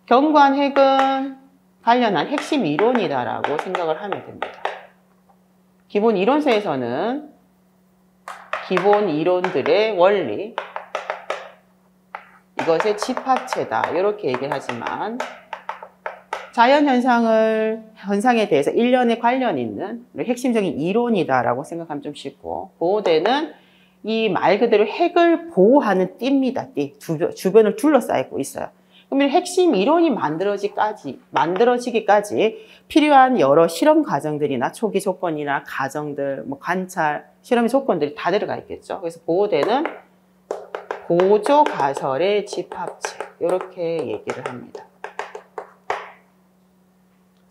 경관 핵은 관련한 핵심 이론이다라고 생각을 하면 됩니다. 기본 이론서에서는 기본 이론들의 원리, 이것의 집합체다 이렇게 얘기를 하지만 현상에 대해서 일련의 관련 있는 핵심적인 이론이다라고 생각하면 좀 쉽고, 보호대는 이 말 그대로 핵을 보호하는 띠입니다. 띠. 주변을 둘러싸고 있어요. 그러면 핵심 이론이 만들어지기까지 필요한 여러 실험 과정들이나 초기 조건이나 가정들, 관찰, 실험의 조건들이 다 들어가 있겠죠. 그래서 보호대는 보조 가설의 집합체, 이렇게 얘기를 합니다.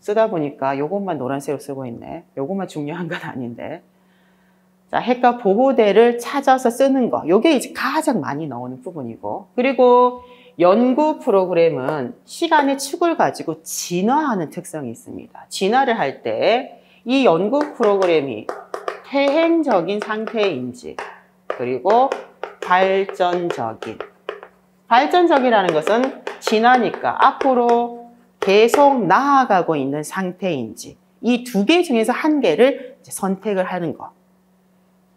쓰다 보니까 요것만 노란색으로 쓰고 있네. 요것만 중요한 건 아닌데. 자, 핵과 보호대를 찾아서 쓰는 거, 요게 이제 가장 많이 나오는 부분이고, 그리고 연구 프로그램은 시간의 축을 가지고 진화하는 특성이 있습니다. 진화를 할 때 이 연구 프로그램이 퇴행적인 상태인지, 그리고 발전적이라는 것은 진화니까 앞으로 계속 나아가고 있는 상태인지, 이 두 개 중에서 한 개를 선택을 하는 것.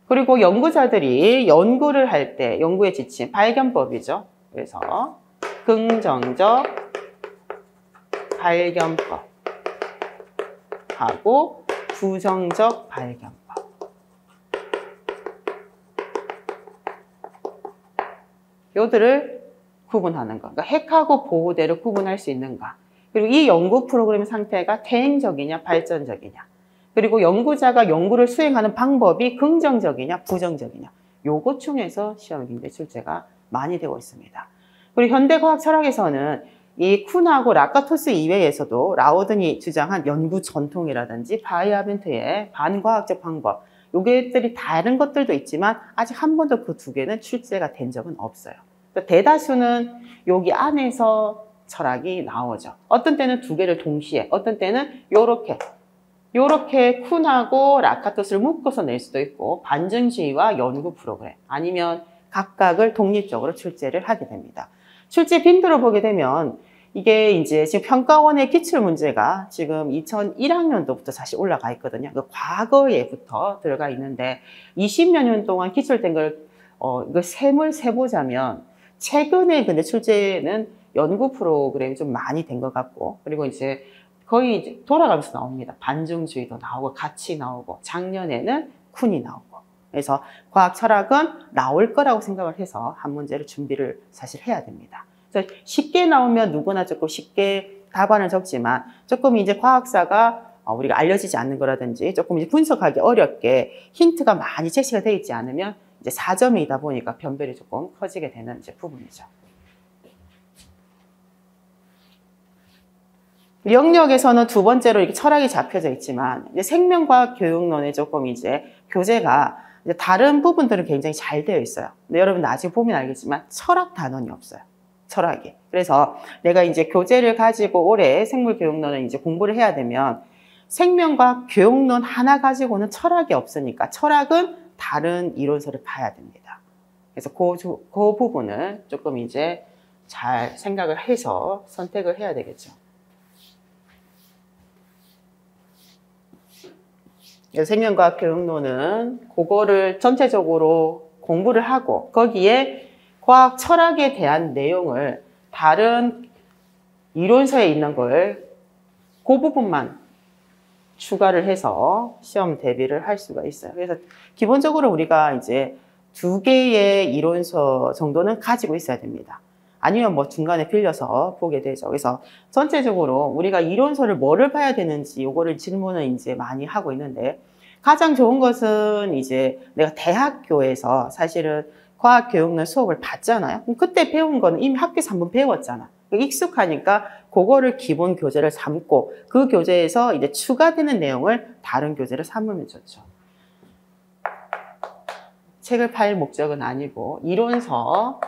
그리고 연구자들이 연구를 할 때 연구에 지친 발견법이죠. 그래서 긍정적 발견법하고 부정적 발견법. 요들을 구분하는 거. 그러니까 핵하고 보호대를 구분할 수 있는가. 그리고 이 연구 프로그램 상태가 퇴행적이냐 발전적이냐. 그리고 연구자가 연구를 수행하는 방법이 긍정적이냐 부정적이냐. 요것 중에서 시험에 굉장히 출제가 많이 되고 있습니다. 그리고 현대과학 철학에서는 이 쿤하고 라카토스 이외에서도 라우든이 주장한 연구 전통이라든지 바이아벤트의 반과학적 방법, 요것들이 다른 것들도 있지만 아직 한 번도 그 두 개는 출제가 된 적은 없어요. 대다수는 여기 안에서 철학이 나오죠. 어떤 때는 두 개를 동시에, 어떤 때는 요렇게 쿤하고 라카토스를 묶어서 낼 수도 있고, 반증주의와 연구 프로그램, 아니면 각각을 독립적으로 출제를 하게 됩니다. 출제 빈도를 보게 되면 이게 이제 지금 평가원의 기출 문제가 지금 2001학년도부터 사실 올라가 있거든요. 그 과거에부터 들어가 있는데 20여 년 동안 기출된 걸 이거 셈을 세보자면 최근에 근데 출제는 연구 프로그램이 좀 많이 된 것 같고, 그리고 이제 거의 이제 돌아가면서 나옵니다. 반증주의도 나오고 같이 나오고, 작년에는 쿤이 나오고. 그래서 과학 철학은 나올 거라고 생각을 해서 한 문제를 준비를 사실 해야 됩니다. 그래서 쉽게 나오면 누구나 조금 쉽게 답안은 적지만 조금 이제 과학사가 우리가 알려지지 않는 거라든지 조금 이제 분석하기 어렵게 힌트가 많이 제시가 되어 있지 않으면 이제 4점이다 보니까 변별이 조금 커지게 되는 이제 부분이죠. 영역에서는 두 번째로 이렇게 철학이 잡혀져 있지만 이제 생명과학 교육론에 조금 이제 교재가 이제 다른 부분들은 굉장히 잘 되어 있어요. 근데 여러분 나중에 보면 알겠지만 철학 단원이 없어요. 철학이. 그래서 내가 이제 교재를 가지고 올해 생물교육론을 이제 공부를 해야 되면 생명과학 교육론 하나 가지고는 철학이 없으니까 철학은 다른 이론서를 봐야 됩니다. 그래서 그 부분을 조금 이제 잘 생각을 해서 선택을 해야 되겠죠. 생명과학 교육론은 그거를 전체적으로 공부를 하고 거기에 과학 철학에 대한 내용을 다른 이론서에 있는 걸 그 부분만 추가를 해서 시험 대비를 할 수가 있어요. 그래서 기본적으로 우리가 이제 2개의 이론서 정도는 가지고 있어야 됩니다. 아니면 뭐 중간에 빌려서 보게 되죠. 그래서 전체적으로 우리가 이론서를 뭐를 봐야 되는지 요거를 질문을 이제 많이 하고 있는데 가장 좋은 것은 이제 내가 대학교에서 사실은 과학교육론 수업을 받잖아요. 그럼 그때 배운 거는 이미 학교에서 한번 배웠잖아. 익숙하니까 그거를 기본 교재를 삼고 그 교재에서 이제 추가되는 내용을 다른 교재를 삼으면 좋죠. 책을 팔 목적은 아니고 이론서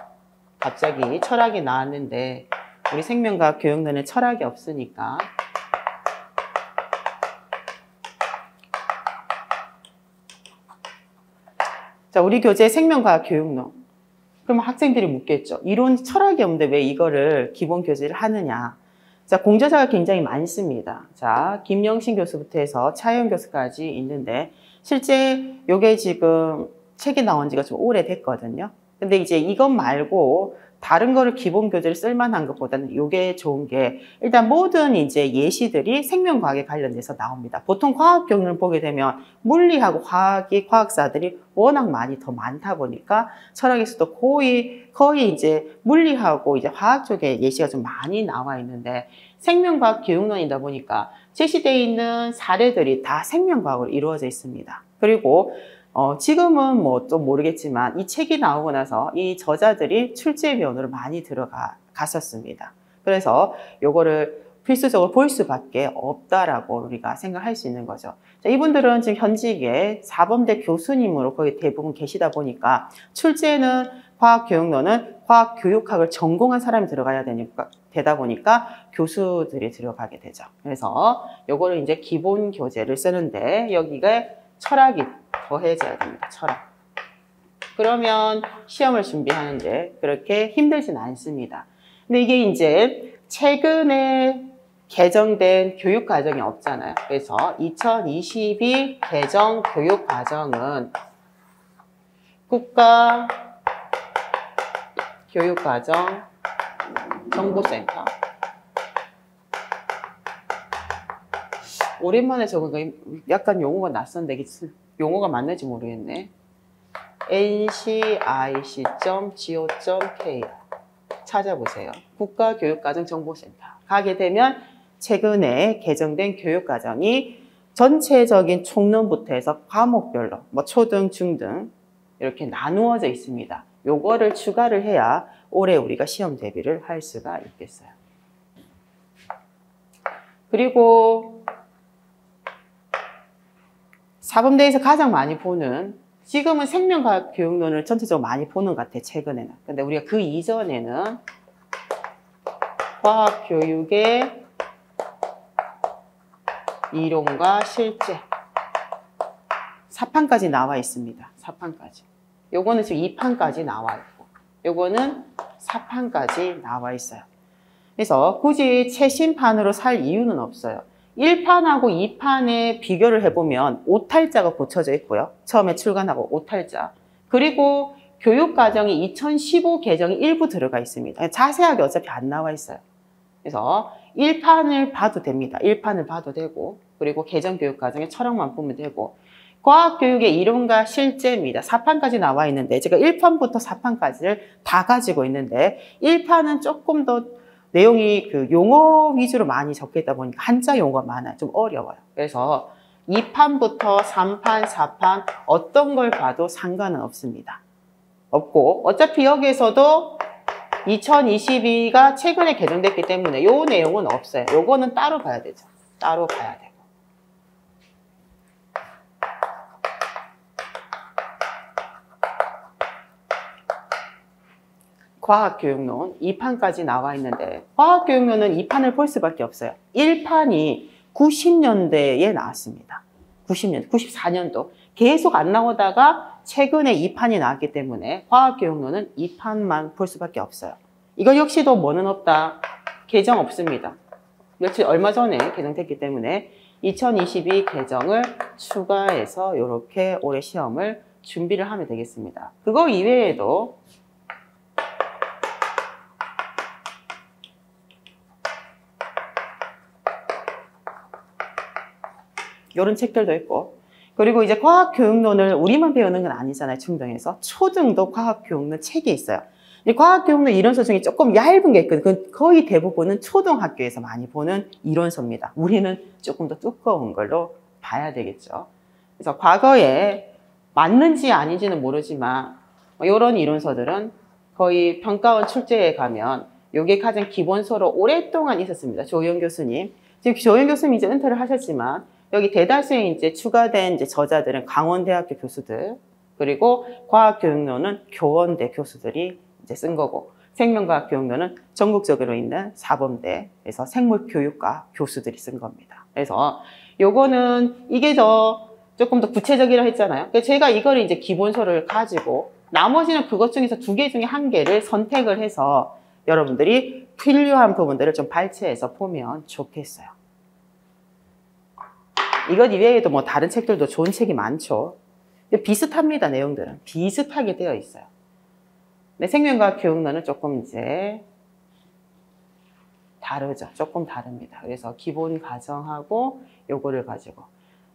갑자기 철학이 나왔는데 우리 생명과학 교육론에 철학이 없으니까 자, 우리 교재 생명과학 교육론. 그러면 학생들이 묻겠죠. 이론 철학이 없는데 왜 이거를 기본 교재를 하느냐. 자, 공저자가 굉장히 많습니다. 자, 김영신 교수부터 해서 차영 교수까지 있는데 실제 요게 지금 책이 나온 지가 좀 오래됐거든요. 근데 이제 이것 말고 다른 거를 기본 교재를 쓸만한 것보다는 이게 좋은 게 일단 모든 이제 예시들이 생명과학에 관련돼서 나옵니다. 보통 과학 교육을 보게 되면 물리하고 과학사들이 워낙 많이 더 많다 보니까 철학에서도 거의 이제 물리하고 이제 화학 쪽에 예시가 좀 많이 나와 있는데 생명과학 교육론이다 보니까 제시되어 있는 사례들이 다 생명과학으로 이루어져 있습니다. 그리고 지금은 뭐 좀 모르겠지만 이 책이 나오고 나서 이 저자들이 출제위원으로 많이 들어갔었습니다. 그래서 요거를 필수적으로 볼 수밖에 없다라고 우리가 생각할 수 있는 거죠. 자, 이분들은 지금 현직에 사범대 교수님으로 거의 대부분 계시다 보니까 출제는 과학교육론은 과학교육학을 전공한 사람이 들어가야 되다 보니까 교수들이 들어가게 되죠. 그래서 요거를 이제 기본 교재를 쓰는데 여기가 철학이 더해져야 됩니다. 철학. 그러면 시험을 준비하는데 그렇게 힘들진 않습니다. 근데 이게 이제 최근에 개정된 교육과정이 없잖아요. 그래서 2022 개정 교육과정은 국가교육과정 정보센터. 오랜만에 적은 거 약간 용어가 낯선데 용어가 맞는지 모르겠네. ncic.go.kr 찾아보세요. 국가교육과정정보센터 가게 되면 최근에 개정된 교육과정이 전체적인 총론부터 해서 과목별로 뭐 초등, 중등 이렇게 나누어져 있습니다. 요거를 추가를 해야 올해 우리가 시험 대비를 할 수가 있겠어요. 그리고 사범대에서 가장 많이 보는 지금은 생명과학 교육론을 전체적으로 많이 보는 것 같아요. 최근에는. 근데 우리가 그 이전에는 과학교육의 이론과 실제 4판까지 나와 있습니다. 4판까지. 요거는 지금 2판까지 나와 있고 요거는 4판까지 나와 있어요. 그래서 굳이 최신판으로 살 이유는 없어요. 1판하고 2판의 비교를 해보면 오탈자가 고쳐져 있고요. 처음에 출간하고 오탈자. 그리고 교육과정이 2015 개정이 일부 들어가 있습니다. 자세하게 어차피 안 나와 있어요. 그래서 1판을 봐도 됩니다. 1판을 봐도 되고 그리고 개정 교육과정의 철학만 보면 되고 과학교육의 이론과 실제입니다. 4판까지 나와 있는데 제가 1판부터 4판까지를 다 가지고 있는데 1판은 조금 더 내용이 그 용어 위주로 많이 적혀 있다 보니까 한자 용어가 많아요. 좀 어려워요. 그래서 2판부터 3판, 4판 어떤 걸 봐도 상관은 없습니다. 없고 어차피 여기에서도 2022가 최근에 개정됐기 때문에 요 내용은 없어요. 요거는 따로 봐야 되죠. 따로 봐야 되고. 과학교육론 2판까지 나와 있는데 과학교육론은 2판을 볼 수밖에 없어요. 1판이 90년대에 나왔습니다. 90년, 94년도 계속 안 나오다가 최근에 2판이 나왔기 때문에 과학교육론은 2판만 볼 수밖에 없어요. 이거 역시도 뭐는 없다. 개정 없습니다. 며칠 얼마 전에 개정됐기 때문에 2022 개정을 추가해서 이렇게 올해 시험을 준비를 하면 되겠습니다. 그거 이외에도 이런 책들도 있고, 그리고 이제 과학교육론을 우리만 배우는 건 아니잖아요. 중등에서. 초등도 과학교육론 책이 있어요. 이 과학교육론 이론서 중에 조금 얇은 게 있거든요. 그 거의 대부분은 초등학교에서 많이 보는 이론서입니다. 우리는 조금 더 두꺼운 걸로 봐야 되겠죠. 그래서 과거에 맞는지 아닌지는 모르지만 이런 이론서들은 거의 평가원 출제에 가면 이게 가장 기본서로 오랫동안 있었습니다. 조영 교수님. 지금 조영 교수님 이제 은퇴를 하셨지만 여기 대다수의 이제 추가된 이제 저자들은 강원대학교 교수들, 그리고 과학교육론은 교원대 교수들이 이제 쓴 거고, 생명과학교육론은 전국적으로 있는 사범대에서 생물교육과 교수들이 쓴 겁니다. 그래서 요거는 이게 조금 더 구체적이라 했잖아요. 그래서 제가 이거를 이제 기본서를 가지고 나머지는 그것 중에서 2개 중에 1개를 선택을 해서 여러분들이 필요한 부분들을 좀 발췌해서 보면 좋겠어요. 이것 이외에도 뭐 다른 책들도 좋은 책이 많죠. 비슷합니다, 내용들은. 비슷하게 되어 있어요. 근데 생명과학 교육론은 조금 이제 다르죠. 조금 다릅니다. 그래서 기본 과정하고 요거를 가지고.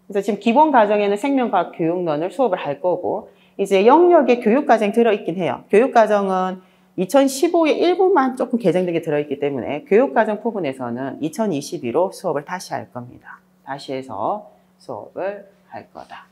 그래서 지금 기본 과정에는 생명과학 교육론을 수업을 할 거고, 이제 영역에 교육과정이 들어있긴 해요. 교육과정은 2015에 일부만 조금 개정되게 들어있기 때문에 교육과정 부분에서는 2022로 수업을 다시 할 겁니다. 다시 해서 수업을 할 거다.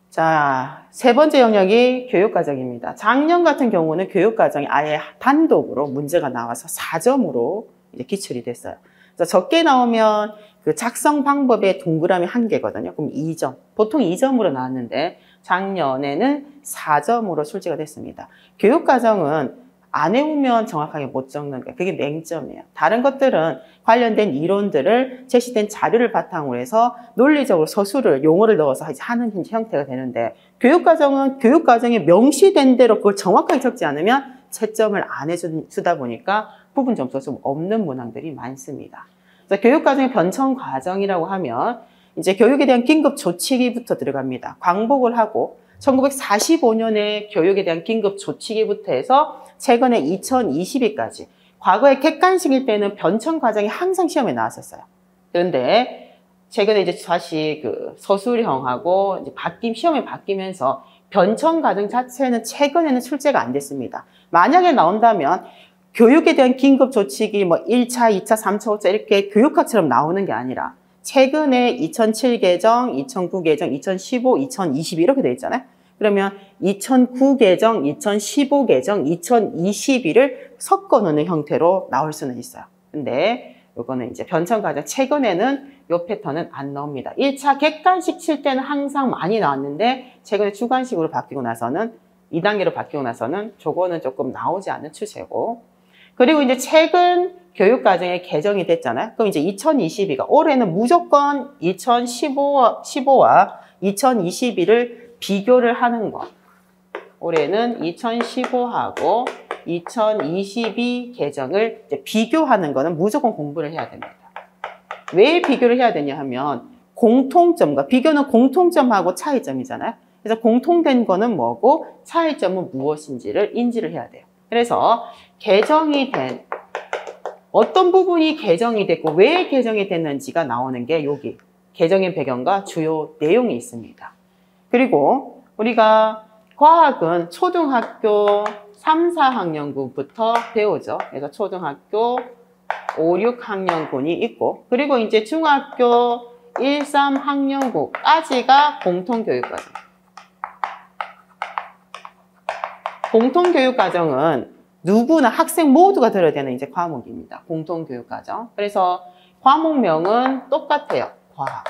자, 세 번째 영역이 교육과정입니다. 작년 같은 경우는 교육과정이 아예 단독으로 문제가 나와서 4점으로 이제 기출이 됐어요. 그래서 적게 나오면 그 작성 방법에 동그라미 1개거든요. 그럼 2점. 보통 2점으로 나왔는데 작년에는 4점으로 출제가 됐습니다. 교육과정은 안 외우면 정확하게 못 적는 거예요. 그게 맹점이에요. 다른 것들은 관련된 이론들을 제시된 자료를 바탕으로 해서 논리적으로 서술을, 용어를 넣어서 하는 형태가 되는데, 교육과정은 교육과정에 명시된 대로 그걸 정확하게 적지 않으면 채점을 안 해주다 보니까 부분 점수가 좀 없는 문항들이 많습니다. 그래서 교육과정의 변천과정이라고 하면 이제 교육에 대한 긴급 조치기부터 들어갑니다. 광복을 하고 1945년에 교육에 대한 긴급 조치기부터 해서 최근에 2022까지, 과거에 객관식일 때는 변천 과정이 항상 시험에 나왔었어요. 그런데 최근에 이제 다시 그 서술형하고 이제 시험에 바뀌면서 변천 과정 자체는 최근에는 출제가 안 됐습니다. 만약에 나온다면 교육에 대한 긴급 조치기 뭐 1차, 2차, 3차, 5차 이렇게 교육학처럼 나오는 게 아니라 최근에 2007 개정, 2009 개정, 2015, 2022 이렇게 돼 있잖아요. 그러면 2009 개정, 2015 개정, 2022를 섞어 놓는 형태로 나올 수는 있어요. 근데 이거는 이제 변천 과정, 최근에는 이 패턴은 안 나옵니다. 1차 객관식 칠 때는 항상 많이 나왔는데 최근에 주관식으로 바뀌고 나서는 2단계로 바뀌고 나서는 저거는 조금 나오지 않는 추세고, 그리고 이제 최근 교육과정에 개정이 됐잖아요. 그럼 이제 2022가 올해는 무조건 2015와 2022를 비교를 하는 거. 올해는 2015하고 2022 개정을 이제 비교하는 거는 무조건 공부를 해야 됩니다. 왜 비교를 해야 되냐 하면 공통점과, 비교는 공통점하고 차이점이잖아요. 그래서 공통된 거는 뭐고 차이점은 무엇인지를 인지를 해야 돼요. 그래서 개정이 된 어떤 부분이 개정이 됐고 왜 개정이 됐는지가 나오는 게 여기 개정의 배경과 주요 내용이 있습니다. 그리고 우리가 과학은 초등학교 3, 4학년군부터 배우죠. 그래서 초등학교 5, 6학년군이 있고, 그리고 이제 중학교 1, 3학년군까지가 공통교육과정. 공통교육과정은 누구나 학생 모두가 들어야 되는 이제 과목입니다. 공통교육과정. 그래서 과목명은 똑같아요. 과학.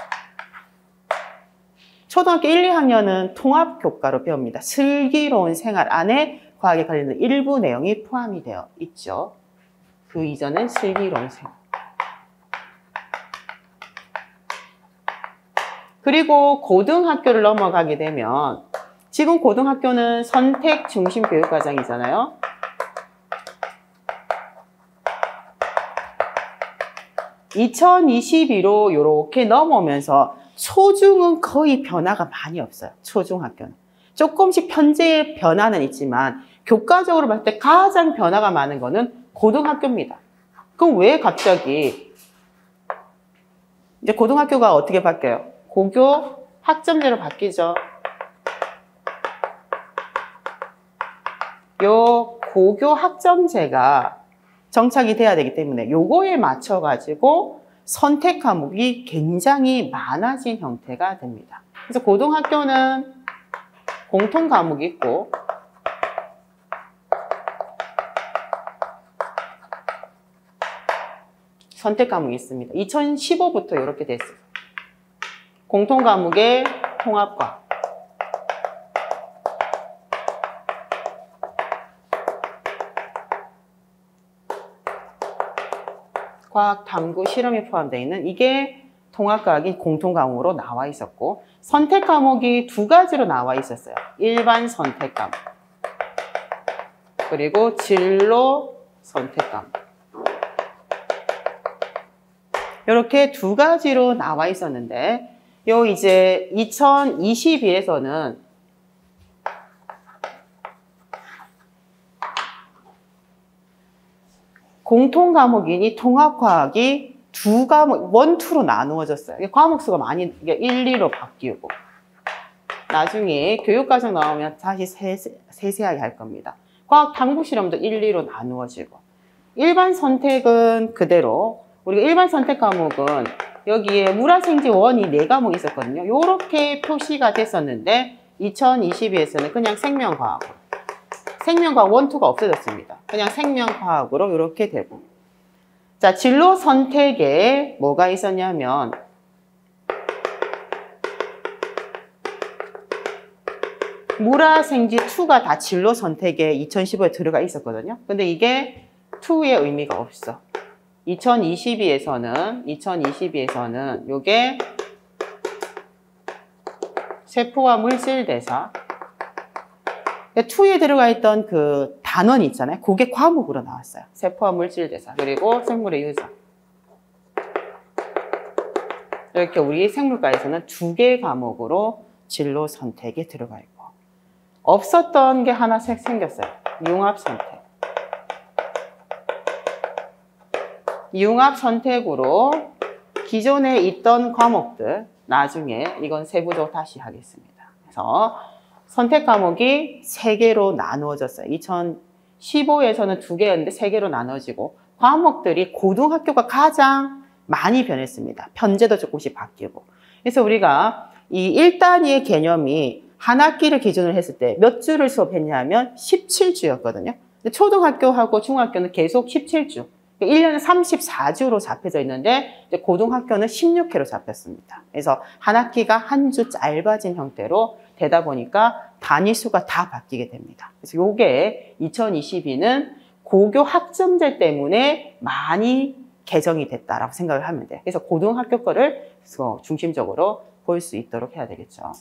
초등학교 1, 2학년은 통합교과로 배웁니다. 슬기로운 생활 안에 과학에 관련된 일부 내용이 포함이 되어 있죠. 그 이전은 슬기로운 생활. 그리고 고등학교를 넘어가게 되면 지금 고등학교는 선택 중심 교육과정이잖아요. (2022로) 이렇게 넘어오면서 초중은 거의 변화가 많이 없어요. 초중학교는. 조금씩 편제의 변화는 있지만 교과적으로 봤을 때 가장 변화가 많은 거는 고등학교입니다. 그럼 왜 갑자기 이제 고등학교가 어떻게 바뀌어요? 고교 학점제로 바뀌죠. 요 고교 학점제가 정착이 돼야 되기 때문에 요거에 맞춰 가지고 선택 과목이 굉장히 많아진 형태가 됩니다. 그래서 고등학교는 공통 과목이 있고 선택 과목이 있습니다. 2015부터 이렇게 됐어요. 공통 과목의 통합과 과학 탐구 실험이 포함되어 있는 이게 통합과학이 공통 과목으로 나와 있었고, 선택 과목이 두 가지로 나와 있었어요. 일반 선택 과목 그리고 진로 선택 과목. 이렇게 두 가지로 나와 있었는데 요 이제 2022에서는 공통 과목인 이 통합과학이 두 과목, 1, 2로 나누어졌어요. 과목 수가 많이 1, 2로 바뀌고 나중에 교육과정 나오면 다시 세세하게 할 겁니다. 과학 탐구 실험도 1, 2로 나누어지고 일반 선택은 그대로 우리가 일반 선택 과목은 여기에 물화생지 1이 4과목이 있었거든요. 이렇게 표시가 됐었는데 2022에서는 그냥 생명과학으로 생명과학 1, 2가 없어졌습니다. 그냥 생명과학으로 이렇게 되고, 자, 진로 선택에 뭐가 있었냐면 물화생지2가 다 진로 선택에 2015에 들어가 있었거든요. 근데 이게 2의 의미가 없어. 2022에서는 요게 세포와 물질 대사 2에 들어가 있던 그 단원이 있잖아요. 그게 과목으로 나왔어요. 세포와 물질 대사 그리고 생물의 유전. 이렇게 우리 생물과에서는 2개의 과목으로 진로 선택에 들어가 있고, 없었던 게 하나 생겼어요. 융합 선택. 융합 선택으로 기존에 있던 과목들, 나중에 이건 세부적으로 다시 하겠습니다. 그래서 선택 과목이 3개로 나누어졌어요. 2015에서는 2개였는데 3개로 나눠지고, 과목들이 고등학교가 가장 많이 변했습니다. 편제도 조금씩 바뀌고. 그래서 우리가 이 1단위의 개념이 한 학기를 기준으로 했을 때 몇 주를 수업했냐면 17주였거든요. 근데 초등학교하고 중학교는 계속 17주. 1년에 34주로 잡혀져 있는데 이제 고등학교는 16회로 잡혔습니다. 그래서 한 학기가 한 주 짧아진 형태로 되다 보니까 단위 수가 다 바뀌게 됩니다. 그래서 요게 2022는 고교 학점제 때문에 많이 개정이 됐다라고 생각을 하면 돼요. 그래서 고등학교 거를 중심적으로 볼 수 있도록 해야 되겠죠.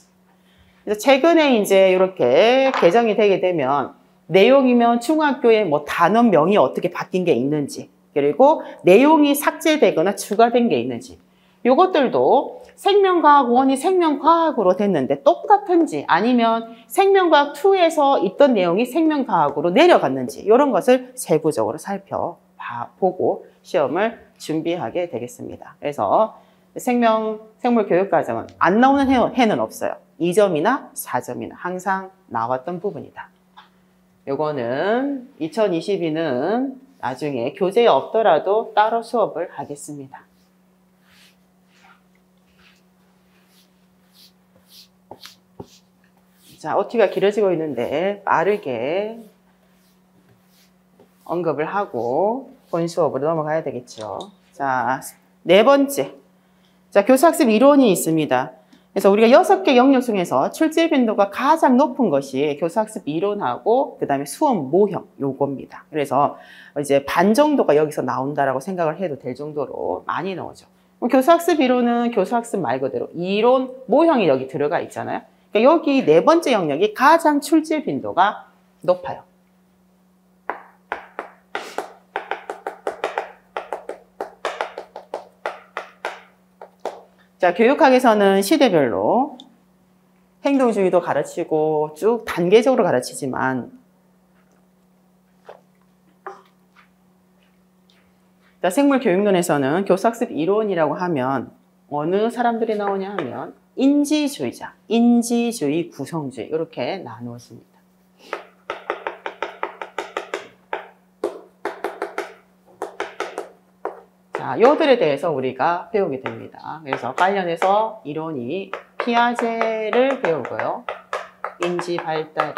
그래서 최근에 이제 이렇게 개정이 되게 되면 내용이면 중학교에 뭐 단원명이 어떻게 바뀐 게 있는지, 그리고 내용이 삭제되거나 추가된 게 있는지, 이것들도 생명과학 1이 생명과학으로 됐는데 똑같은지, 아니면 생명과학 2에서 있던 내용이 생명과학으로 내려갔는지, 이런 것을 세부적으로 살펴보고 시험을 준비하게 되겠습니다. 그래서 생물교육과정은 안 나오는 해는 없어요. 2점이나 4점이나 항상 나왔던 부분이다. 요거는 2022는 나중에 교재에 없더라도 따로 수업을 하겠습니다. 자, OT가 길어지고 있는데 빠르게 언급을 하고 본 수업으로 넘어가야 되겠죠. 자, 네 번째. 자, 교사학습 이론이 있습니다. 그래서 우리가 6개 영역 중에서 출제 빈도가 가장 높은 것이 교사학습 이론하고 그 다음에 수업 모형 요겁니다. 그래서 이제 반 정도가 여기서 나온다라고 생각을 해도 될 정도로 많이 나오죠. 교사학습 이론은 교사학습 말 그대로 이론 모형이 여기 들어가 있잖아요. 그러니까 여기 네 번째 영역이 가장 출제 빈도가 높아요. 자, 교육학에서는 시대별로 행동주의도 가르치고 쭉 단계적으로 가르치지만 자, 생물교육론에서는 교사학습 이론이라고 하면 어느 사람들이 나오냐 하면 인지주의자, 인지주의, 구성주의 이렇게 나누어집니다. 자, 요들에 대해서 우리가 배우게 됩니다. 그래서 관련해서 이론이 피아제를 배우고요. 인지 발달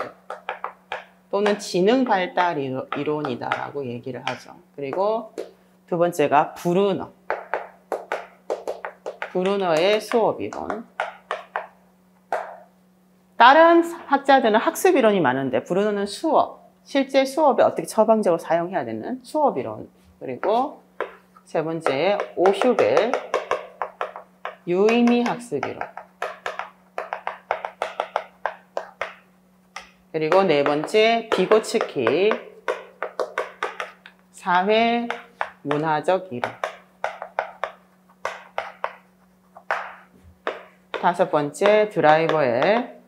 또는 지능 발달 이론이다라고 얘기를 하죠. 그리고 두 번째가 브루너의 수업 이론. 다른 학자들은 학습 이론이 많은데 브루너는 수업, 실제 수업에 어떻게 처방적으로 사용해야 되는 수업 이론. 그리고 세 번째 오슈벨 유의미 학습 이론. 그리고 네 번째 비고츠키 사회 문화적 이론. 다섯 번째 드라이버의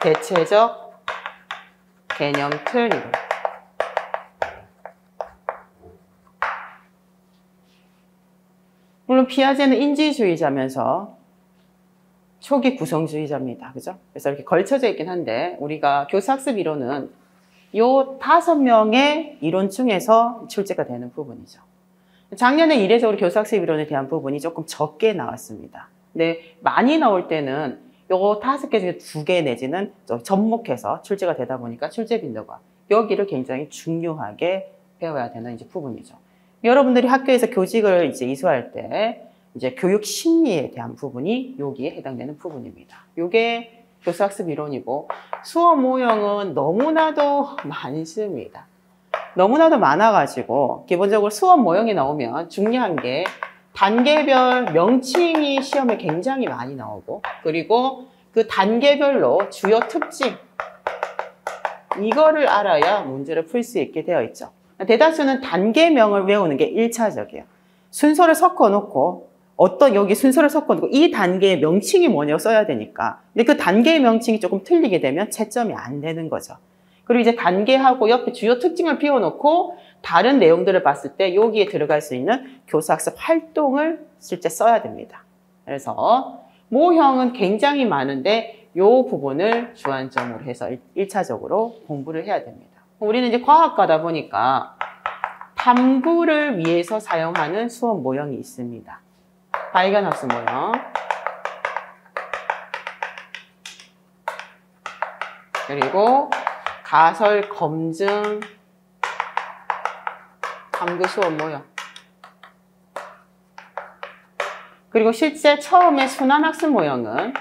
대체적 개념 틀 이론. 물론 피아제는 인지주의자면서 초기 구성주의자입니다. 그죠? 그래서 이렇게 걸쳐져 있긴 한데 우리가 교사학습 이론은 요 5명의 이론 중에서 출제가 되는 부분이죠. 작년에 이례적으로 교사학습 이론에 대한 부분이 조금 적게 나왔습니다. 근데 많이 나올 때는 요 5개 중에 2개 내지는 접목해서 출제가 되다 보니까 출제 빈도가 여기를 굉장히 중요하게 배워야 되는 이제 부분이죠. 여러분들이 학교에서 교직을 이제 이수할 때 이제 교육 심리에 대한 부분이 여기에 해당되는 부분입니다. 이게 교사학습 이론이고 수업 모형은 너무나도 많습니다. 너무나도 많아가지고 기본적으로 수업 모형이 나오면 중요한 게 단계별 명칭이 시험에 굉장히 많이 나오고 그리고 그 단계별로 주요 특징 이거를 알아야 문제를 풀 수 있게 되어 있죠. 대다수는 단계명을 외우는 게 1차적이에요. 순서를 섞어놓고 여기 순서를 섞어놓고 이 단계의 명칭이 뭐냐고 써야 되니까 근데 그 단계의 명칭이 조금 틀리게 되면 채점이 안 되는 거죠. 그리고 이제 단계하고 옆에 주요 특징을 비워놓고 다른 내용들을 봤을 때 여기에 들어갈 수 있는 교사학습 활동을 실제 써야 됩니다. 그래서 모형은 굉장히 많은데 이 부분을 주안점으로 해서 1차적으로 공부를 해야 됩니다. 우리는 이제 과학과다 보니까 탐구를 위해서 사용하는 수업 모형이 있습니다. 발견학습 모형. 그리고 가설 검증 탐구 수업 모형. 그리고 실제 처음에 순환학습 모형은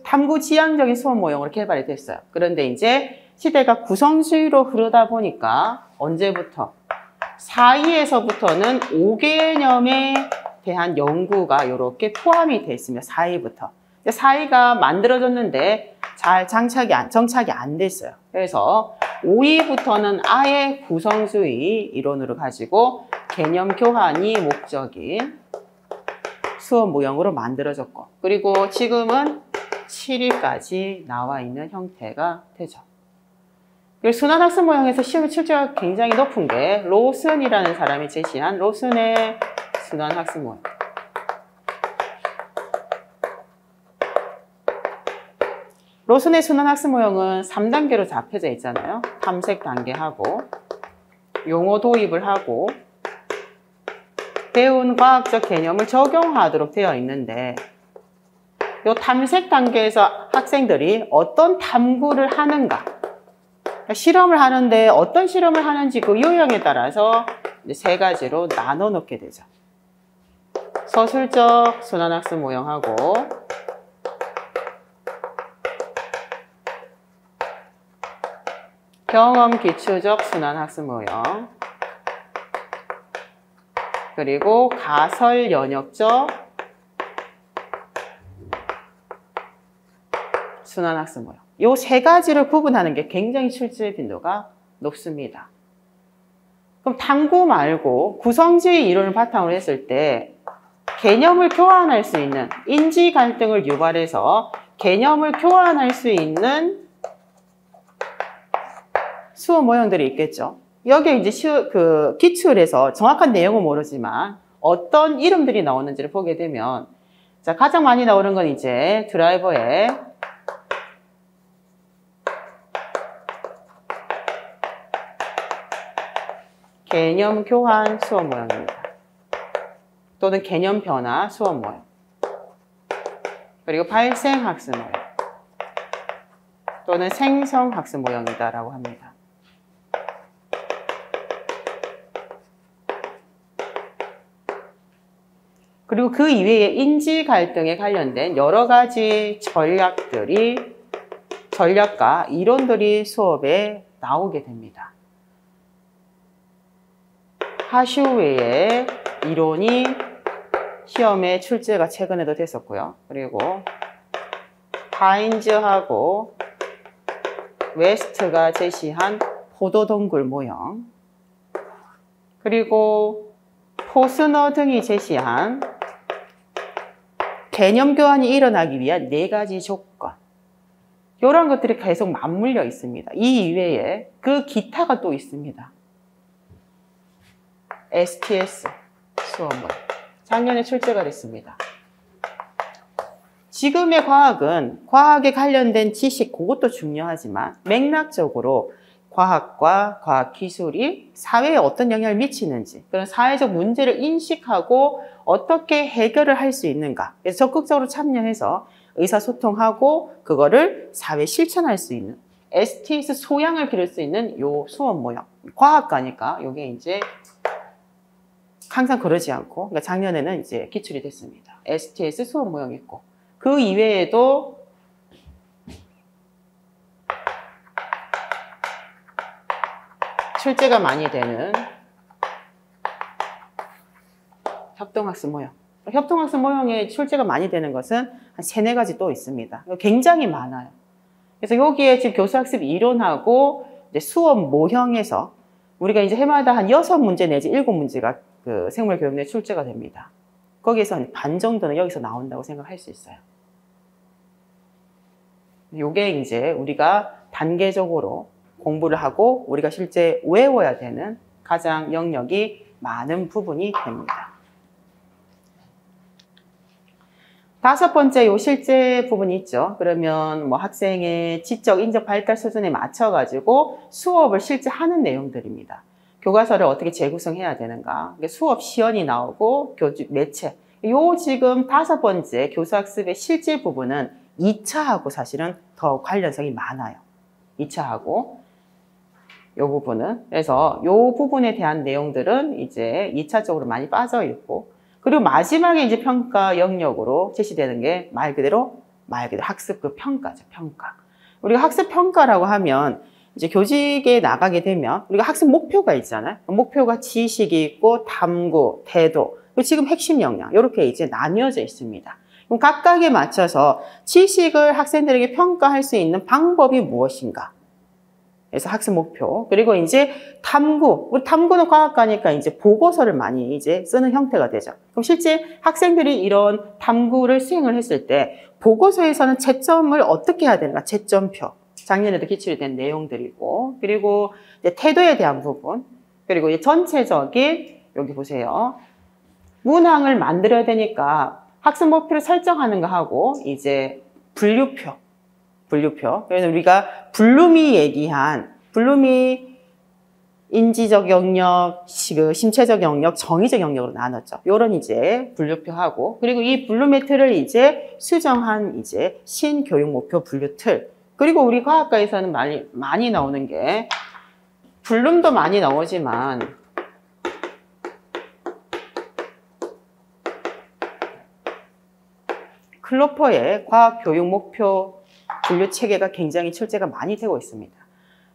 탐구 지향적인 수업 모형으로 개발이 됐어요. 그런데 이제 시대가 구성주의로 흐르다 보니까 언제부터? 4위에서부터는 5개념에 대한 연구가 이렇게 포함이 돼 있습니다. 4위부터. 4위가 만들어졌는데 잘 정착이 안 됐어요. 그래서 5위부터는 아예 구성주의 이론으로 가지고 개념 교환이 목적인 수업 모형으로 만들어졌고 그리고 지금은 7위까지 나와 있는 형태가 되죠. 그리고 순환학습 모형에서 시험의 출제가 굉장히 높은 게 로슨이라는 사람이 제시한 로슨의 순환학습 모형. 로슨의 순환학습 모형은 3단계로 잡혀져 있잖아요. 탐색 단계하고 용어 도입을 하고 배운 과학적 개념을 적용하도록 되어 있는데 이 탐색 단계에서 학생들이 어떤 탐구를 하는가, 실험을 하는데 어떤 실험을 하는지 그 유형에 따라서 이제 세 가지로 나눠 놓게 되죠. 서술적 순환학습 모형하고 경험 기초적 순환학습 모형, 그리고 가설 연역적 순환학습 모형. 이 세 가지를 구분하는 게 굉장히 출제 빈도가 높습니다. 그럼 탐구 말고 구성주의 이론을 바탕으로 했을 때 개념을 교환할 수 있는, 인지 갈등을 유발해서 개념을 교환할 수 있는 수업 모형들이 있겠죠. 여기에 이제 기출에서 정확한 내용은 모르지만 어떤 이름들이 나오는지를 보게 되면, 자, 가장 많이 나오는 건 이제 드라이버의 개념 교환 수업 모형입니다. 또는 개념 변화 수업 모형. 그리고 발생 학습 모형. 또는 생성 학습 모형이다라고 합니다. 그리고 그 이외에 인지 갈등에 관련된 여러 가지 전략과 이론들이 수업에 나오게 됩니다. 하슈웨이의 이론이 시험에 출제가 최근에도 됐었고요. 그리고 하인즈하고 웨스트가 제시한 포도동굴 모형, 그리고 포스너 등이 제시한 개념 교환이 일어나기 위한 4가지 조건, 이런 것들이 계속 맞물려 있습니다. 이 이외에 그 기타가 또 있습니다. STS 수업문 작년에 출제가 됐습니다. 지금의 과학은 과학에 관련된 지식, 그것도 중요하지만 맥락적으로 과학과 과학기술이 사회에 어떤 영향을 미치는지, 그런 사회적 문제를 인식하고 어떻게 해결을 할 수 있는가, 그래서 적극적으로 참여해서 의사소통하고 그거를 사회에 실천할 수 있는 STS 소양을 기를 수 있는 요 수업 모형. 과학과니까 요게 이제 항상 그러지 않고, 그러니까 작년에는 이제 기출이 됐습니다. STS 수업 모형이 있고, 그 이외에도 출제가 많이 되는 협동학습 모형. 협동학습 모형에 출제가 많이 되는 것은 한 3-4가지 또 있습니다. 굉장히 많아요. 그래서 여기에 지금 교수학습 이론하고 이제 수업 모형에서 우리가 이제 해마다 한 6문제 내지 7문제가 그 생물교육에 출제가 됩니다. 거기에서 한 반 정도는 여기서 나온다고 생각할 수 있어요. 요게 이제 우리가 단계적으로 공부를 하고 우리가 실제 외워야 되는 가장 영역이 많은 부분이 됩니다. 5번째 요 실제 부분이 있죠. 그러면 뭐 학생의 지적, 인적 발달 수준에 맞춰가지고 수업을 실제 하는 내용들입니다. 교과서를 어떻게 재구성해야 되는가, 수업 시연이 나오고 교주 매체. 요 지금 5번째 교수학습의 실제 부분은 2차하고 사실은 더 관련성이 많아요. 2차하고 요 부분은. 그래서 요 부분에 대한 내용들은 이제 2차적으로 많이 빠져 있고, 그리고 마지막에 이제 평가 영역으로 제시되는 게 말 그대로 학습 그 평가죠. 평가. 우리가 학습 평가라고 하면 이제 교직에 나가게 되면 우리가 학습 목표가 있잖아요. 목표가 지식이 있고 탐구, 태도, 그리고 지금 핵심 역량 이렇게 이제 나뉘어져 있습니다. 그럼 각각에 맞춰서 지식을 학생들에게 평가할 수 있는 방법이 무엇인가? 그래서 학습 목표, 그리고 이제 탐구, 우리 탐구는 과학과니까 이제 보고서를 많이 이제 쓰는 형태가 되죠. 그럼 실제 학생들이 이런 탐구를 수행을 했을 때 보고서에서는 채점을 어떻게 해야 되는가? 채점표. 작년에도 기출이 된 내용들이고, 그리고 이제 태도에 대한 부분, 그리고 이제 전체적인, 여기 보세요. 문항을 만들어야 되니까 학습 목표를 설정하는 거 하고, 이제 분류표. 그래서 우리가 블룸이 인지적 영역, 심체적 영역, 정의적 영역으로 나눴죠. 요런 이제 분류표하고, 그리고 이 블룸의 틀을 이제 수정한 이제 신교육 목표 분류 틀. 그리고 우리 과학과에서는 많이 나오는 게, 블룸도 많이 나오지만, 클로퍼의 과학 교육 목표 분류 체계가 굉장히 출제가 많이 되고 있습니다.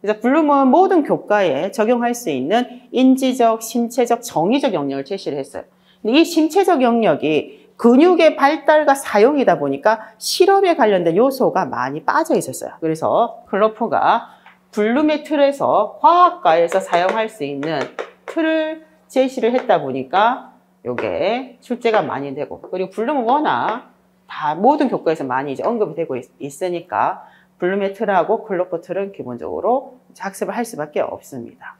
그래서 블룸은 모든 교과에 적용할 수 있는 인지적, 심체적, 정의적 영역을 제시를 했어요. 근데 이 심체적 영역이 근육의 발달과 사용이다 보니까 실험에 관련된 요소가 많이 빠져 있었어요. 그래서 클로퍼가 블룸의 틀에서 과학과에서 사용할 수 있는 틀을 제시를 했다 보니까 이게 출제가 많이 되고, 그리고 블룸은 워낙 다 모든 교과에서 많이 이제 언급이 되고 있으니까 블룸의 틀하고 클로퍼 틀은 기본적으로 학습을 할 수밖에 없습니다.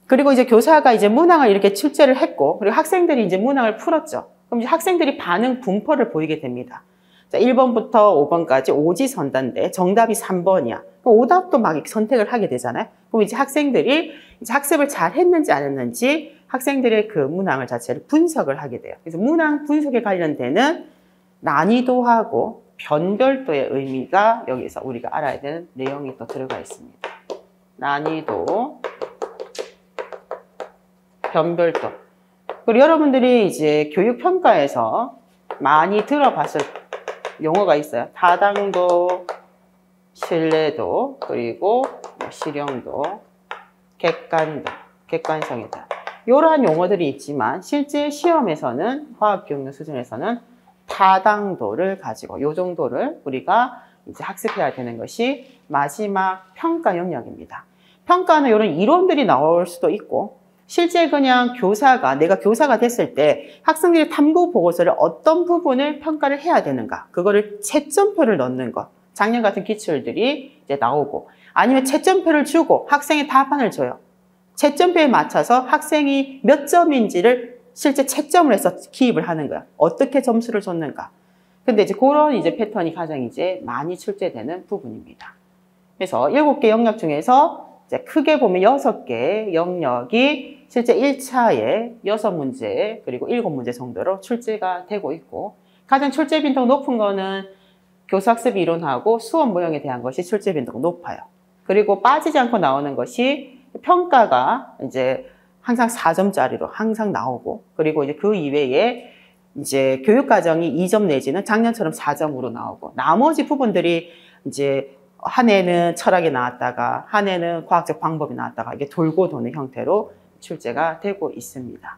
그리고 이제 교사가 이제 문항을 이렇게 출제를 했고, 그리고 학생들이 이제 문항을 풀었죠. 그럼 이제 학생들이 반응 분포를 보이게 됩니다. 자, 1번부터 5번까지 오지선다인데 정답이 3번이야. 그럼 오답도 막 선택을 하게 되잖아요. 그럼 이제 학생들이 이제 학습을 잘 했는지 안 했는지 학생들의 그 문항을 자체를 분석을 하게 돼요. 그래서 문항 분석에 관련되는 난이도하고 변별도의 의미가 여기서 우리가 알아야 되는 내용이 또 들어가 있습니다. 난이도, 변별도. 그리고 여러분들이 이제 교육평가에서 많이 들어봤을 용어가 있어요. 타당도, 신뢰도, 그리고 실용도, 객관도, 객관성이다. 이러한 용어들이 있지만 실제 시험에서는 화학교육용 수준에서는 타당도를 가지고 이 정도를 우리가 이제 학습해야 되는 것이 마지막 평가 영역입니다. 평가는 이런 이론들이 나올 수도 있고, 실제 그냥 내가 교사가 됐을 때 학생들의 탐구 보고서를 어떤 부분을 평가를 해야 되는가, 그거를 채점표를 넣는 것, 작년 같은 기출들이 이제 나오고, 아니면 채점표를 주고 학생의 답안을 줘요. 채점표에 맞춰서 학생이 몇 점인지를 실제 채점을 해서 기입을 하는 거야. 어떻게 점수를 줬는가. 근데 이제 그런 이제 패턴이 가장 이제 많이 출제되는 부분입니다. 그래서 7개 영역 중에서 이제 크게 보면 6개 영역이 실제 1차에 6문제 그리고 7문제 정도로 출제가 되고 있고, 가장 출제 빈도가 높은 거는 교사학습 이론하고 수업 모형에 대한 것이 출제 빈도가 높아요. 그리고 빠지지 않고 나오는 것이 평가가 이제 항상 4점짜리로 항상 나오고, 그리고 이제 그 이외에 이제 교육과정이 2점 내지는 작년처럼 4점으로 나오고, 나머지 부분들이 이제 한 해는 철학이 나왔다가 한 해는 과학적 방법이 나왔다가 이게 돌고 도는 형태로 출제가 되고 있습니다.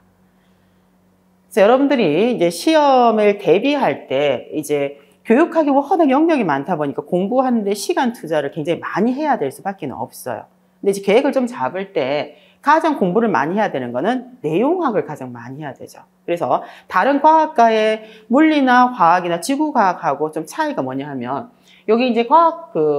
그래서 여러분들이 이제 시험을 대비할 때 이제 교육학이 워낙 영역이 많다 보니까 공부하는데 시간 투자를 굉장히 많이 해야 될 수밖에 없어요. 근데 이제 계획을 좀 잡을 때 가장 공부를 많이 해야 되는 거는 내용학을 가장 많이 해야 되죠. 그래서 다른 과학과의 물리나 화학이나 지구과학하고 좀 차이가 뭐냐 하면, 여기 이제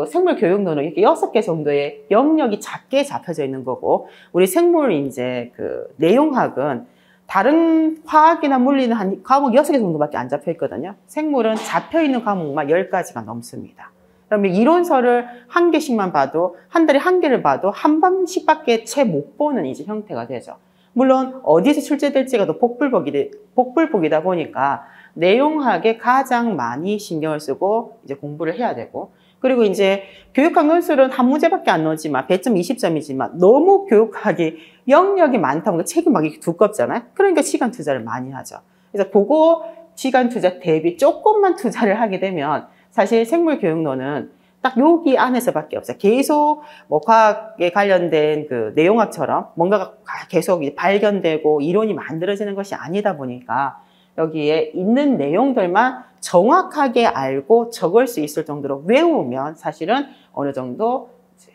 생물 교육론은 이렇게 6개 정도의 영역이 작게 잡혀져 있는 거고, 우리 생물 이제 내용학은 다른 화학이나 물리는 한 과목 6개 정도밖에 안 잡혀 있거든요. 생물은 잡혀 있는 과목만 10가지가 넘습니다. 그러면 이론서를 한 개씩만 봐도, 한 달에 한 개를 봐도 한 번씩밖에 채 못 보는 이제 형태가 되죠. 물론 어디서 출제될지가 더 복불복이다 보니까 내용학에 가장 많이 신경을 쓰고 이제 공부를 해야 되고, 그리고 이제 교육학 논술은 한 문제밖에 안 나오지만 배점 20점이지만 너무 교육학이 영역이 많다 보니까 책이 막 이렇게 두껍잖아요. 그러니까 시간 투자를 많이 하죠. 그래서 그거 시간 투자 대비 조금만 투자를 하게 되면 사실 생물교육론은 딱 여기 안에서밖에 없어요. 계속 뭐 과학에 관련된 그 내용학처럼 뭔가가 계속 발견되고 이론이 만들어지는 것이 아니다 보니까 여기에 있는 내용들만 정확하게 알고 적을 수 있을 정도로 외우면 사실은 어느 정도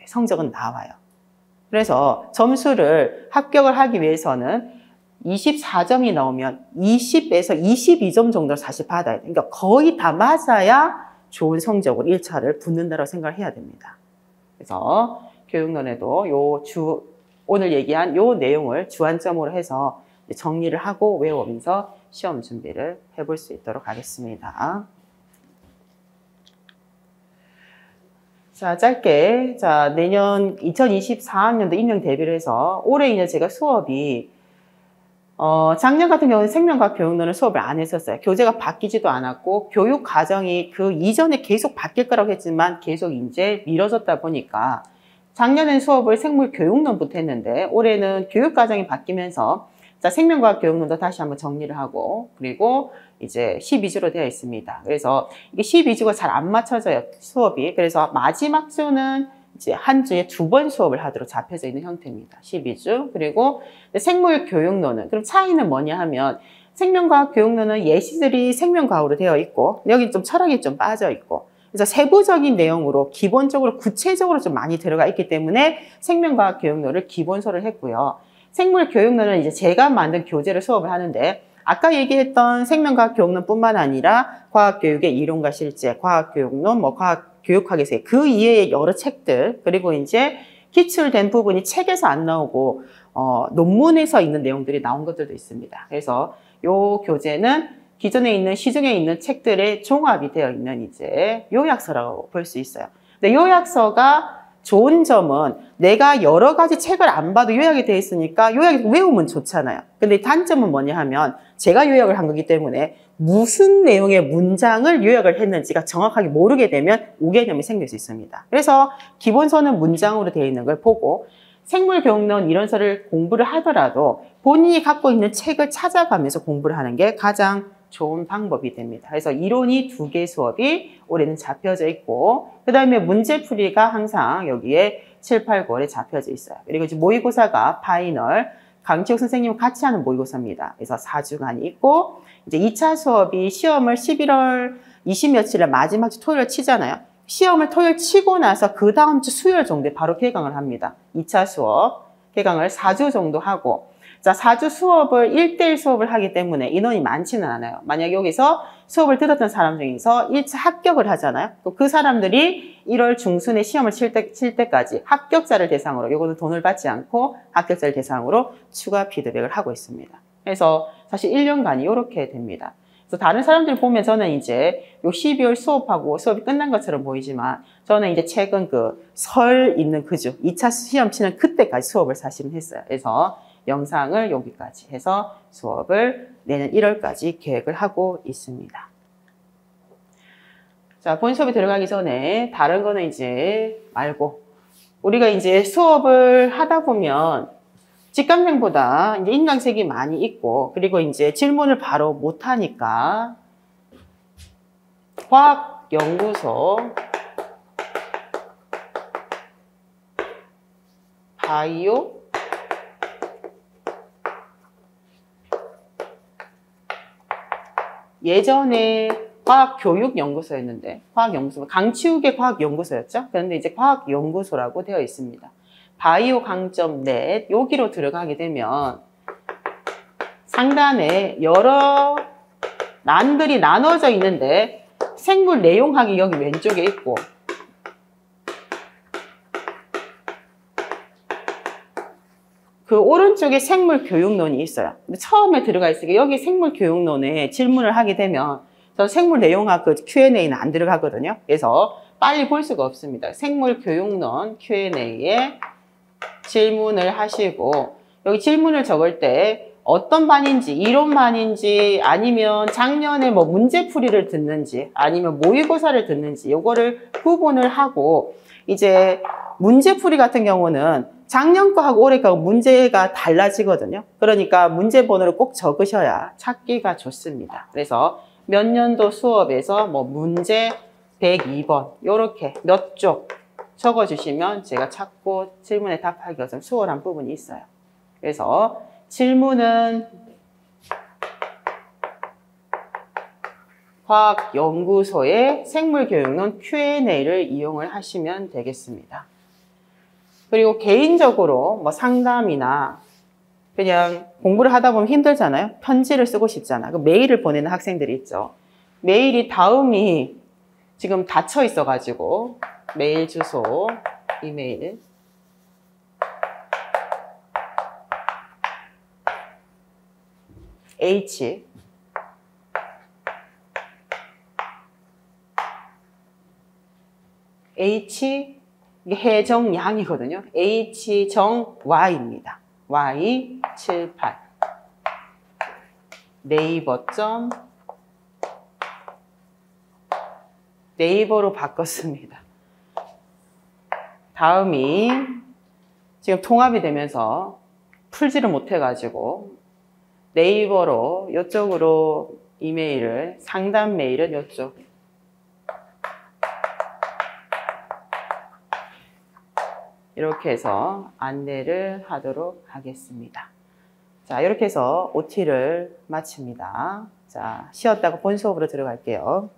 성적은 나와요. 그래서 점수를 합격을 하기 위해서는 24점이 나오면 20에서 22점 정도를 사실 받아야 돼요. 그러니까 거의 다 맞아야 좋은 성적으로 1차를 붙는다고 생각을 해야 됩니다. 그래서 교육론에도 오늘 얘기한 요 내용을 주안점으로 해서 정리를 하고 외우면서 시험 준비를 해볼 수 있도록 하겠습니다. 자, 짧게. 자, 내년 2024학년도 임용 대비를 해서 올해 이제 제가 수업이 작년 같은 경우는 생명과학 교육론을 수업을 안 했었어요. 교재가 바뀌지도 않았고 교육 과정이 그 이전에 계속 바뀔 거라고 했지만 계속 이제 미뤄졌다 보니까 작년엔 수업을 생물교육론부터 했는데 올해는 교육 과정이 바뀌면서 자, 생명과학 교육론도 다시 한번 정리를 하고 그리고 이제 12주로 되어 있습니다. 그래서 이게 12주가 잘 안 맞춰져요, 수업이. 그래서 마지막 주는 이제 한 주에 2번 수업을 하도록 잡혀져 있는 형태입니다. 12주. 그리고 생물교육론은, 그럼 차이는 뭐냐 하면 생명과학 교육론은 예시들이 생명과학으로 되어 있고 여기 좀 철학이 좀 빠져 있고 그래서 세부적인 내용으로 기본적으로 구체적으로 좀 많이 들어가 있기 때문에 생명과학 교육론을 기본서를 했고요. 생물교육론은 이제 제가 만든 교재를 수업을 하는데 아까 얘기했던 생명과학 교육론뿐만 아니라 과학교육의 이론과 실제, 과학교육론, 과학교육학에서의 그 이외의 여러 책들, 그리고 이제 기출된 부분이 책에서 안 나오고 논문에서 있는 내용들이 나온 것들도 있습니다. 그래서 요 교재는 기존에 있는 시중에 있는 책들의 종합이 되어 있는 이제 요약서라고 볼 수 있어요. 근데 요약서가 좋은 점은 내가 여러 가지 책을 안 봐도 요약이 되어 있으니까 요약이 외우면 좋잖아요. 근데 단점은 뭐냐 하면 제가 요약을 한 거기 때문에 무슨 내용의 문장을 요약을 했는지가 정확하게 모르게 되면 오개념이 생길 수 있습니다. 그래서 기본서는 문장으로 되어 있는 걸 보고 생물교육론 이론서를 공부를 하더라도 본인이 갖고 있는 책을 찾아가면서 공부를 하는 게 가장 좋은 방법이 됩니다. 그래서 이론이 2개 수업이 올해는 잡혀져 있고 그 다음에 문제풀이가 항상 여기에 7, 8, 9월에 잡혀져 있어요. 그리고 이제 모의고사가 파이널, 강치욱 선생님과 같이 하는 모의고사입니다. 그래서 4주간이 있고 이제 2차 수업이 시험을 11월 20 며칠에 마지막 주 토요일 치잖아요. 시험을 토요일 치고 나서 그 다음 주 수요일 정도에 바로 개강을 합니다. 2차 수업 개강을 4주 정도 하고 자, 4주 수업을 1대1 수업을 하기 때문에 인원이 많지는 않아요. 만약 여기서 수업을 들었던 사람 중에서 1차 합격을 하잖아요. 또 그 사람들이 1월 중순에 시험을 칠 때까지 합격자를 대상으로, 이거는 돈을 받지 않고 합격자를 대상으로 추가 피드백을 하고 있습니다. 그래서 사실 1년간이 이렇게 됩니다. 그래서 다른 사람들 보면 저는 이제 요 12월 수업하고 수업이 끝난 것처럼 보이지만 저는 이제 최근 그 설 있는 그 주, 2차 시험 치는 그때까지 수업을 사실은 했어요. 그래서 영상을 여기까지 해서 수업을 내년 1월까지 계획을 하고 있습니다. 자, 본 수업에 들어가기 전에 다른 거는 이제 말고 우리가 이제 수업을 하다 보면 직감생보다 이제 인강색이 많이 있고 그리고 이제 질문을 바로 못 하니까 과학연구소 바이오 예전에 과학교육연구소였는데 과학연구소, 강치욱의 과학연구소였죠. 그런데 이제 과학연구소라고 되어 있습니다. 바이오 강점 넷 여기로 들어가게 되면 상단에 여러 난들이 나눠져 있는데 생물 내용학이 여기 왼쪽에 있고 그 오른쪽에 생물교육론이 있어요. 근데 처음에 들어가 있으니까 여기 생물교육론에 질문을 하게 되면 저 생물 내용학 그 Q&A는 안 들어가거든요. 그래서 빨리 볼 수가 없습니다. 생물교육론 Q&A에 질문을 하시고 여기 질문을 적을 때 어떤 반인지 이론반인지 아니면 작년에 뭐 문제풀이를 듣는지 아니면 모의고사를 듣는지 요거를 구분을 하고 이제 문제풀이 같은 경우는 작년 거하고 올해 거하고 문제가 달라지거든요. 그러니까 문제 번호를 꼭 적으셔야 찾기가 좋습니다. 그래서 몇 년도 수업에서 뭐 문제 102번 요렇게 몇 쪽 적어주시면 제가 찾고 질문에 답하기가 좀 수월한 부분이 있어요. 그래서 질문은 과학연구소의 생물교육론 Q&A를 이용을 하시면 되겠습니다. 그리고 개인적으로 뭐 상담이나 그냥 공부를 하다 보면 힘들잖아요. 편지를 쓰고 싶잖아요. 메일을 보내는 학생들이 있죠. 메일이 다음이 지금 닫혀 있어가지고 메일 주소, 이메일 H 이게 해정양이거든요. H정 Y입니다. Y78 네이버로 바꿨습니다. 다음이 지금 통합이 되면서 풀지를 못해가지고 네이버로 이쪽으로 이메일을 상담 메일은 이쪽 이렇게 해서 안내를 하도록 하겠습니다. 자, 이렇게 해서 OT를 마칩니다. 자, 쉬었다가 본 수업으로 들어갈게요.